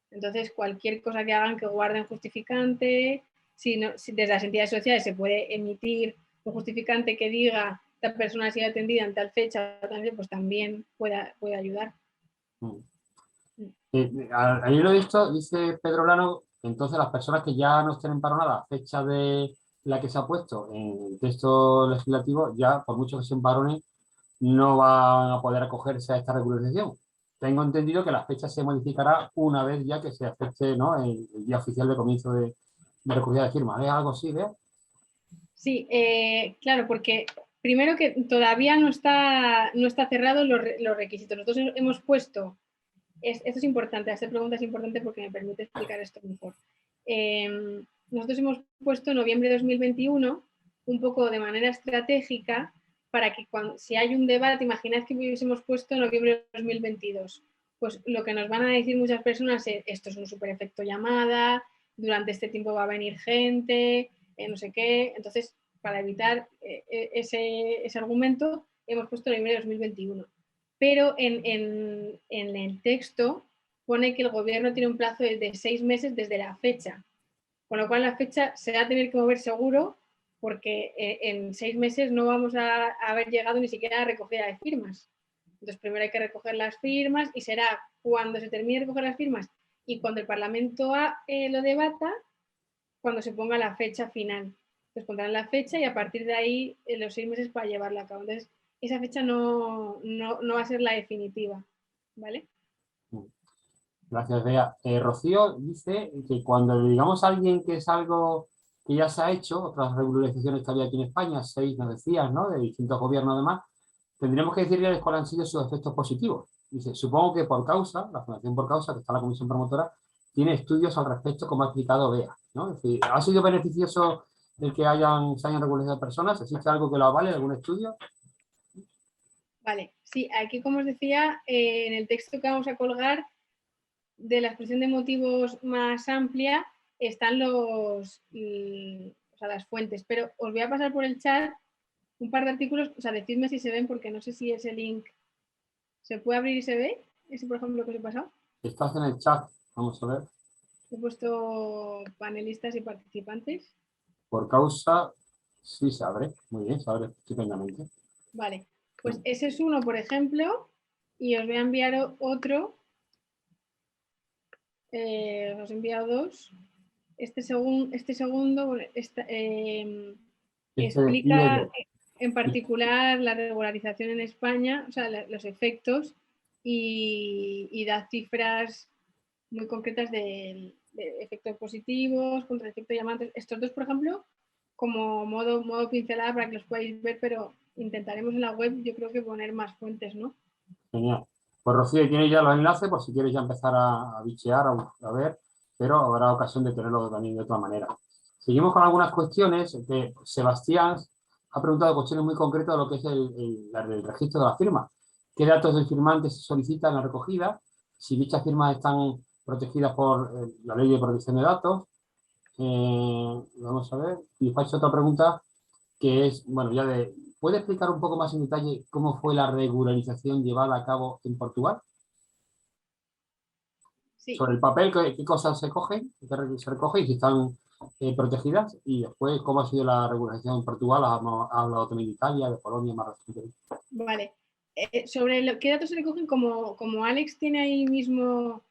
Entonces, cualquier cosa que hagan, que guarden justificante. Si desde las entidades sociales se puede emitir un justificante que diga esta persona ha sido atendida en tal fecha, pues también puede ayudar. Ahí lo he visto, dice Pedro Lano, entonces las personas que ya no estén empadronadas, fecha de la que se ha puesto en el texto legislativo, ya por mucho que se empadronen, no van a poder acogerse a esta regularización. Tengo entendido que la fecha se modificará una vez ya que se afecte, ¿no?, el día oficial de comienzo de recogida de firmas. ¿Es algo así, Bea? Sí, claro, porque primero que todavía no está cerrado los requisitos. Nosotros hemos puesto, esto es importante, esta pregunta es importante porque me permite explicar esto mejor. Nosotros hemos puesto noviembre de 2021 un poco de manera estratégica para que si hay un debate, imaginad que hubiésemos puesto en noviembre de 2022, pues lo que nos van a decir muchas personas es, esto es un super efecto llamada, durante este tiempo va a venir gente, no sé qué. Entonces, para evitar ese argumento, hemos puesto noviembre de 2021. Pero en el texto pone que el gobierno tiene un plazo de 6 meses desde la fecha, con lo cual la fecha se va a tener que mover seguro, porque en 6 meses no vamos a haber llegado ni siquiera a recogida de firmas. Entonces, primero hay que recoger las firmas y será cuando se termine de recoger las firmas y cuando el Parlamento lo debata, cuando se ponga la fecha final. Entonces pondrán la fecha y a partir de ahí los 6 meses para llevarla a cabo. Entonces, esa fecha no va a ser la definitiva, ¿vale? Gracias, Bea. Rocío dice que cuando le digamos a alguien que es algo que ya se ha hecho, otras regularizaciones que había aquí en España, 6 nos decías, ¿no?, de distintos gobiernos además, tendríamos que decirles cuáles han sido sus efectos positivos. Dice, supongo que por causa, la Fundación Por Causa, que está en la comisión promotora, tiene estudios al respecto, como ha explicado Bea, ¿no? Es decir, ¿ha sido beneficioso el que se hayan regularizado personas? ¿Existe algo que lo avale, algún estudio? Vale, sí, aquí como os decía, en el texto que vamos a colgar, de la exposición de motivos más amplia, están las fuentes, pero os voy a pasar por el chat un par de artículos, o sea, decidme si se ven, porque no sé si ese link se puede abrir y se ve, ese por ejemplo que os he pasado. Estás en el chat, vamos a ver. He puesto panelistas y participantes. Por Causa, sí se abre, muy bien, se abre estupendamente. Vale, pues ese es uno, por ejemplo, y os voy a enviar otro. Os he enviado dos. Este segundo explica en particular la regularización en España, o sea, los efectos, y da cifras muy concretas de efectos positivos, contra efectos llamantes. Estos dos, por ejemplo, como modo pincelada para que los podáis ver, pero intentaremos en la web, yo creo que poner más fuentes, ¿no? Genial. Pues Rocío, tienes ya los enlaces por si quieres ya empezar a bichear, a ver, pero habrá ocasión de tenerlo también de otra manera. Seguimos con algunas cuestiones que Sebastián ha preguntado, cuestiones muy concretas de lo que es el registro de la firma. ¿Qué datos del firmante se solicitan en la recogida? Si dichas firmas están protegidas por la ley de protección de datos. Vamos a ver. Y os hecho otra pregunta que es, bueno, ¿puede explicar un poco más en detalle cómo fue la regularización llevada a cabo en Portugal? Sí. Sobre el papel, qué cosas se cogen, qué se recoge y si están protegidas, y después cómo ha sido la regularización en Portugal. Ha hablado también de Italia, de Polonia, más recientemente. Vale. Sobre qué datos se recogen, como Alex tiene ahí mismo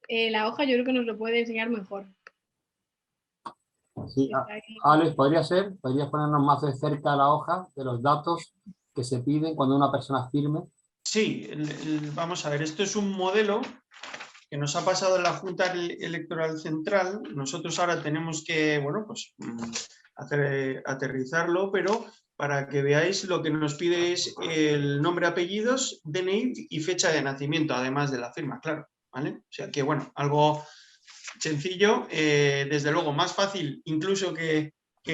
la hoja, yo creo que nos lo puede enseñar mejor. Sí, Alex, ¿podrías ponernos más de cerca la hoja de los datos que se piden cuando una persona firme? Sí, vamos a ver, esto es un modelo que nos ha pasado en la Junta Electoral Central. Nosotros ahora tenemos que, bueno, pues aterrizarlo, pero para que veáis lo que nos pide es el nombre, apellidos, DNI y fecha de nacimiento, además de la firma, claro, ¿vale? O sea que, bueno, algo sencillo, desde luego más fácil incluso que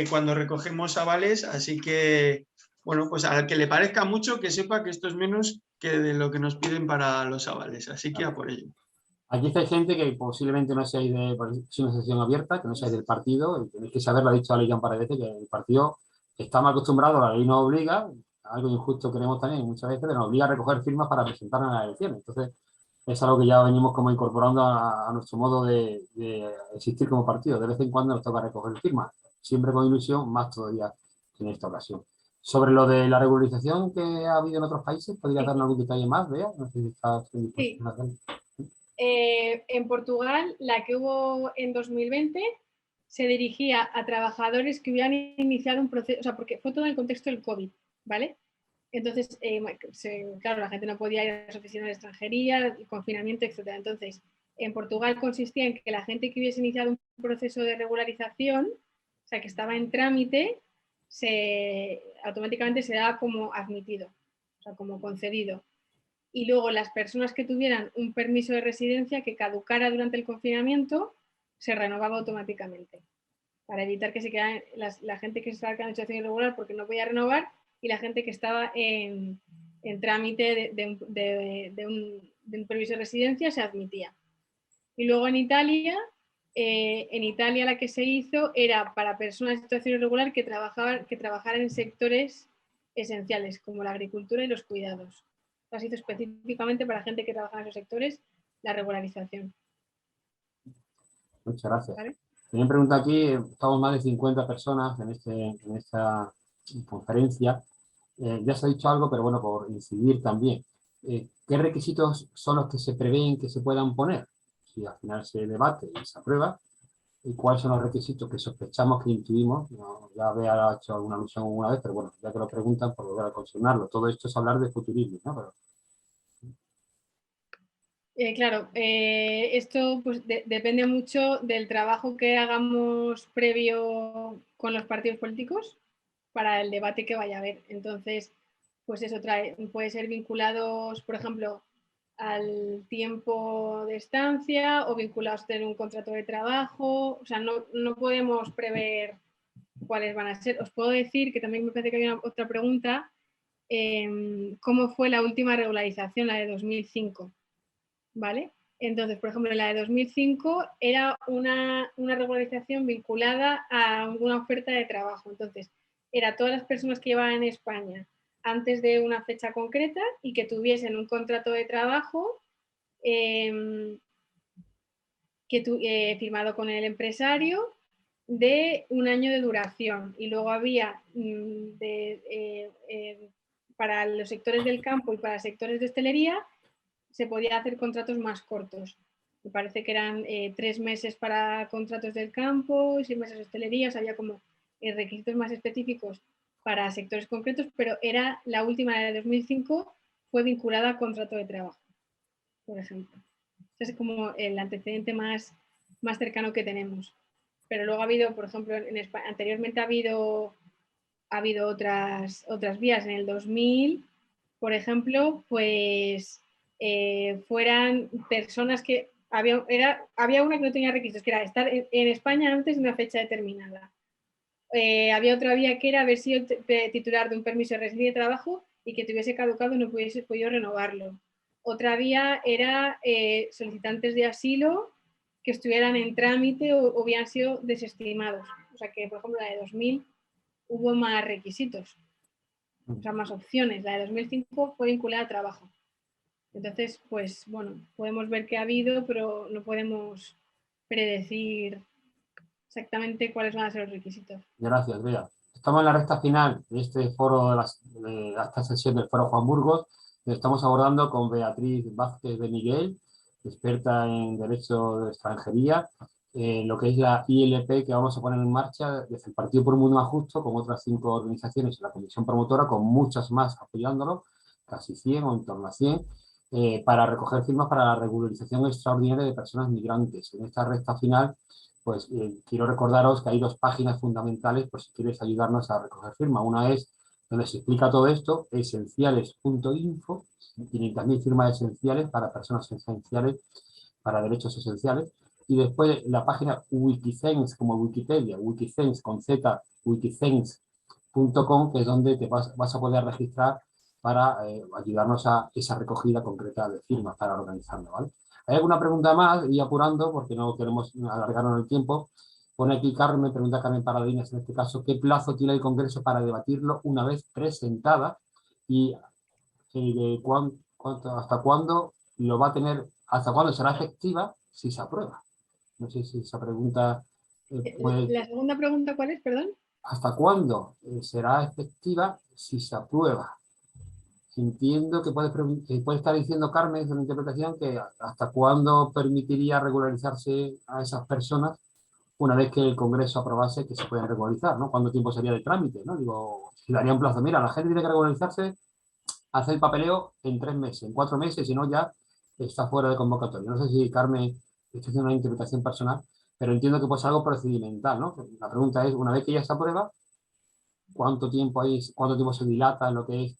cuando recogemos avales, así que, bueno, pues al que le parezca mucho, que sepa que esto es menos que de lo que nos piden para los avales, así que a por ello. Aquí hay gente que posiblemente no seáis de es una sesión abierta, que no seáis del partido, y tenéis que saber, lo ha dicho Alejan Paredes, que el partido está mal acostumbrado, la ley nos obliga, algo injusto queremos también muchas veces, pero nos obliga a recoger firmas para presentar en las elecciones. Entonces, es algo que ya venimos como incorporando a nuestro modo de existir como partido. De vez en cuando nos toca recoger firmas, siempre con ilusión, más todavía en esta ocasión. Sobre lo de la regularización que ha habido en otros países, ¿podría darnos algún detalle más, Bea? No sé si estás en disposición a hacerlo. En Portugal, la que hubo en 2020 se dirigía a trabajadores que hubieran iniciado un proceso, o sea, porque fue todo en el contexto del COVID, ¿vale? Entonces, claro, la gente no podía ir a las oficinas de extranjería, el confinamiento, etc. Entonces, en Portugal consistía en que la gente que hubiese iniciado un proceso de regularización, o sea, que estaba en trámite, automáticamente se daba como admitido, o sea, como concedido. Y luego las personas que tuvieran un permiso de residencia que caducara durante el confinamiento se renovaba automáticamente, para evitar que se quedara la gente que se estaba quedando en situación irregular porque no podía renovar, y la gente que estaba en trámite de un permiso de residencia se admitía. Y luego en Italia la que se hizo era para personas en situación irregular que trabajaran en sectores esenciales, como la agricultura y los cuidados. Se hizo específicamente para gente que trabaja en esos sectores la regularización. Muchas gracias. ¿Vale? También pregunta aquí, estamos más de 50 personas en esta conferencia. Ya se ha dicho algo, pero bueno, por incidir también. ¿Qué requisitos son los que se prevén que se puedan poner? Si al final se debate y se aprueba, ¿y cuáles son los requisitos que sospechamos, que intuimos? No, ya había hecho alguna alusión alguna vez, pero bueno, ya que lo preguntan, por volver a consignarlo. Todo esto es hablar de futurismo, ¿no? Pero... Claro, esto pues, depende mucho del trabajo que hagamos previo con los partidos políticos para el debate que vaya a haber. Entonces, pues eso puede ser vinculados, por ejemplo, al tiempo de estancia o vinculados a tener un contrato de trabajo. O sea, no podemos prever cuáles van a ser. Os puedo decir que también me parece que había otra pregunta, ¿cómo fue la última regularización, la de 2005? ¿Vale? Entonces, por ejemplo, la de 2005 era una regularización vinculada a una oferta de trabajo. Entonces, era todas las personas que llevaban en España antes de una fecha concreta y que tuviesen un contrato de trabajo firmado con el empresario de un año de duración. Y luego había para los sectores del campo y para sectores de hostelería se podía hacer contratos más cortos. Me parece que eran 3 meses para contratos del campo y 6 meses de hostelería. O sea, había como requisitos más específicos para sectores concretos, pero era la última de 2005, fue vinculada a contrato de trabajo, por ejemplo. Ese es como el antecedente más cercano que tenemos. Pero luego ha habido, por ejemplo, en España, anteriormente ha habido otras vías. En el 2000, por ejemplo, pues fueran personas que había una que no tenía requisitos, que era estar en España antes de una fecha determinada. Había otra vía que era haber sido titular de un permiso de residencia y trabajo y que tuviese caducado y no hubiese podido renovarlo. Otra vía era solicitantes de asilo que estuvieran en trámite o habían sido desestimados. O sea que, por ejemplo, la de 2000 hubo más requisitos, o sea, más opciones. La de 2005 fue vinculada a trabajo. Entonces, pues bueno, podemos ver que ha habido, pero no podemos predecir exactamente cuáles van a ser los requisitos. Gracias, Bea. Estamos en la recta final de este foro, de esta sesión del Foro Juan Burgos, que estamos abordando con Beatriz Vázquez de Miguel, experta en Derecho de Extranjería, lo que es la ILP que vamos a poner en marcha desde el Partido por un Mundo Más Justo, con otras 5 organizaciones en la comisión promotora, con muchas más apoyándolo, casi 100 o en torno a 100, para recoger firmas para la regularización extraordinaria de personas migrantes. En esta recta final, pues quiero recordaros que hay 2 páginas fundamentales por si quieres ayudarnos a recoger firma. Una es donde se explica todo esto, esenciales.info, 500.000 firmas esenciales para personas esenciales, para derechos esenciales. Y después la página Wikicense, como Wikipedia, Wikicense con Z, wikicense.com, que es donde te vas a poder registrar para ayudarnos a esa recogida concreta de firmas para organizarlo, ¿vale? ¿Hay alguna pregunta más? Y apurando, porque no queremos alargarnos el tiempo. Pone aquí Carmen, pregunta Carmen Paradinas en este caso, ¿qué plazo tiene el Congreso para debatirlo una vez presentada? Y hasta cuándo lo va a tener, hasta cuándo será efectiva si se aprueba. No sé si esa pregunta puede... La segunda pregunta, ¿cuál es? Perdón. ¿Hasta cuándo será efectiva si se aprueba? Entiendo que puede estar diciendo Carmen, es una interpretación, que hasta cuándo permitiría regularizarse a esas personas una vez que el Congreso aprobase que se pueden regularizar, ¿no? ¿Cuánto tiempo sería de trámite, ¿no? Digo, si daría un plazo, mira, la gente tiene que regularizarse, hace el papeleo en 3 meses, en 4 meses, si no ya está fuera de convocatoria. No sé si Carmen está haciendo una interpretación personal, pero entiendo que puede ser algo procedimental, ¿no? La pregunta es, una vez que ya se aprueba, ¿cuánto tiempo se dilata en lo que es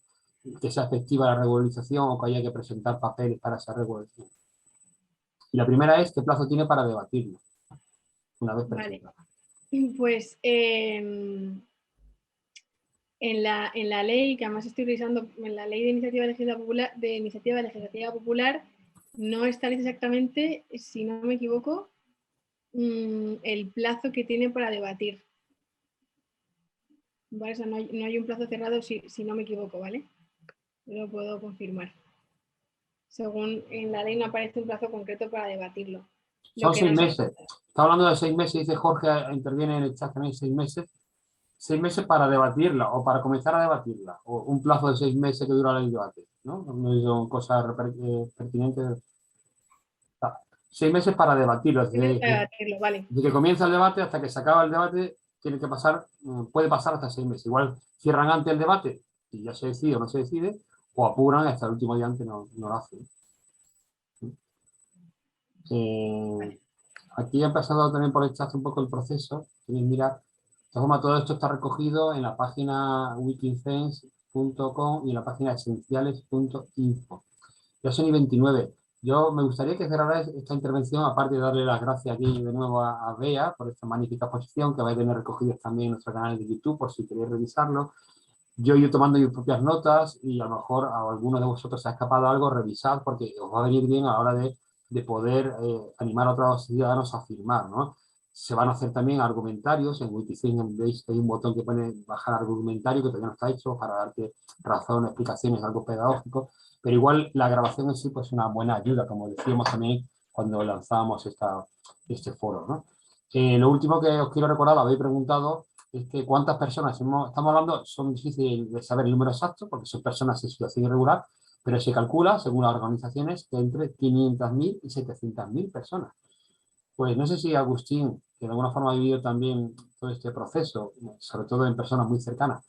que sea efectiva la regularización o que haya que presentar papeles para esa regularización? Y la primera es, ¿qué plazo tiene para debatirlo? Una vez presentada. Vale. Pues En la ley, que además estoy revisando, en la ley de iniciativa legislativa popular, no establece exactamente, si no me equivoco, el plazo que tiene para debatir. ¿Vale? O sea, no hay un plazo cerrado si no me equivoco, ¿vale? Lo puedo confirmar. Según en la ley no aparece un plazo concreto para debatirlo. Son 6 meses. Está hablando de 6 meses, dice Jorge, interviene en el chat también 6 meses. 6 meses para debatirla o para comenzar a debatirla, o un plazo de 6 meses que dura el debate, ¿no? No son cosas pertinentes. 6 meses para debatirlo. Desde que comienza el debate hasta que se acaba el debate, tiene que pasar, puede pasar hasta 6 meses. Igual cierran antes el debate y ya se decide o no se decide, o apuran hasta el último día antes no lo hacen. Aquí ha pasado también por el chat un poco el proceso. Mira, de todas formas, todo esto está recogido en la página wikicense.com y en la página esenciales.info. Ya son y 29. Yo me gustaría que cerrara esta intervención, aparte de darle las gracias aquí de nuevo a Bea por esta magnífica exposición que vais a tener recogidas también en nuestro canal de YouTube, por si queréis revisarlo. Yo he ido tomando mis propias notas y a lo mejor a alguno de vosotros se ha escapado algo, revisad, porque os va a venir bien a la hora de poder animar a otros ciudadanos a firmar, ¿no? Se van a hacer también argumentarios. En Wikicense veis que hay un botón que pone bajar argumentario, que todavía no está hecho, para darte razón, explicaciones, algo pedagógico. Pero igual la grabación en sí pues, es una buena ayuda, como decíamos también cuando lanzábamos este foro, ¿no? Lo último que os quiero recordar, lo habéis preguntado, es que cuántas personas estamos hablando, son difíciles de saber el número exacto, porque son personas en situación irregular, pero se calcula, según las organizaciones, que entre 500.000 y 700.000 personas. Pues no sé si Agustín, que de alguna forma ha vivido también todo este proceso, sobre todo en personas muy cercanas,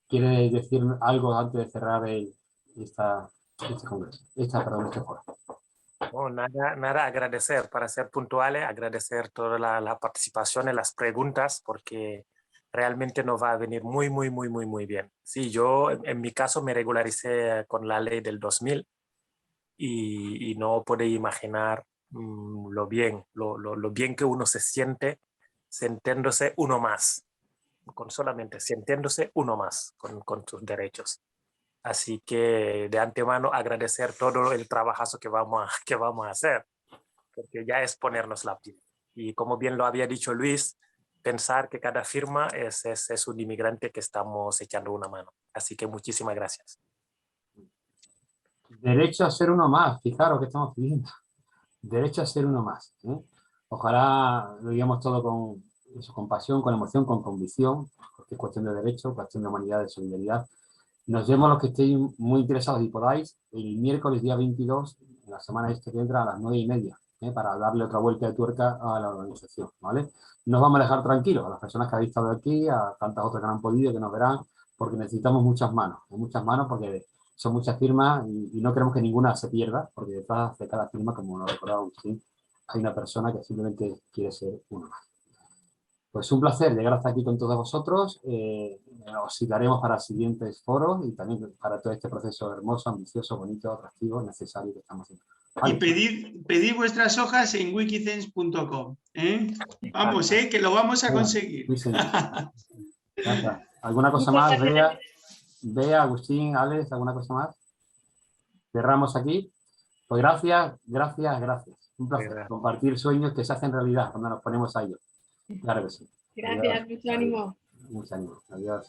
quiere decir algo antes de cerrar este congreso, este foro. No, nada, agradecer, para ser puntuales, agradecer toda la participación y las preguntas, porque realmente nos va a venir muy bien. Sí, yo en mi caso me regularicé con la ley del 2000 y no podéis imaginar lo bien que uno se siente sintiéndose uno más, solamente sintiéndose uno más con sus derechos. Así que de antemano agradecer todo el trabajazo que vamos a hacer, porque ya es ponernos la piel. Y como bien lo había dicho Luis, pensar que cada firma es un inmigrante que estamos echando una mano. Así que muchísimas gracias. Derecho a ser uno más, fijaros que estamos pidiendo. Derecho a ser uno más. Ojalá lo digamos todo con pasión, con emoción, con convicción, porque es cuestión de derecho, cuestión de humanidad, de solidaridad. Nos vemos los que estéis muy interesados y podáis el miércoles día 22, en la semana que entra, a las 9:30, para darle otra vuelta de tuerca a la organización, ¿vale? Nos vamos a dejar tranquilos a las personas que habéis estado aquí, a tantas otras que no han podido, que nos verán, porque necesitamos muchas manos porque son muchas firmas y no queremos que ninguna se pierda, porque detrás de cada firma, como lo recordaba Agustín, hay una persona que simplemente quiere ser uno más. Pues un placer llegar hasta aquí con todos vosotros. Os citaremos para siguientes foros y también para todo este proceso hermoso, ambicioso, bonito, atractivo, necesario que estamos haciendo. Vale. Y pedid vuestras hojas en wikicense.com. Vamos, que lo vamos a conseguir. Sí, señor. Gracias. ¿Alguna cosa más, Bea, Agustín, Alex, alguna cosa más? Cerramos aquí. Pues gracias. Un placer compartir sueños que se hacen realidad cuando nos ponemos a ello. Claro que sí. Gracias, mucho ánimo. Mucho ánimo. Adiós.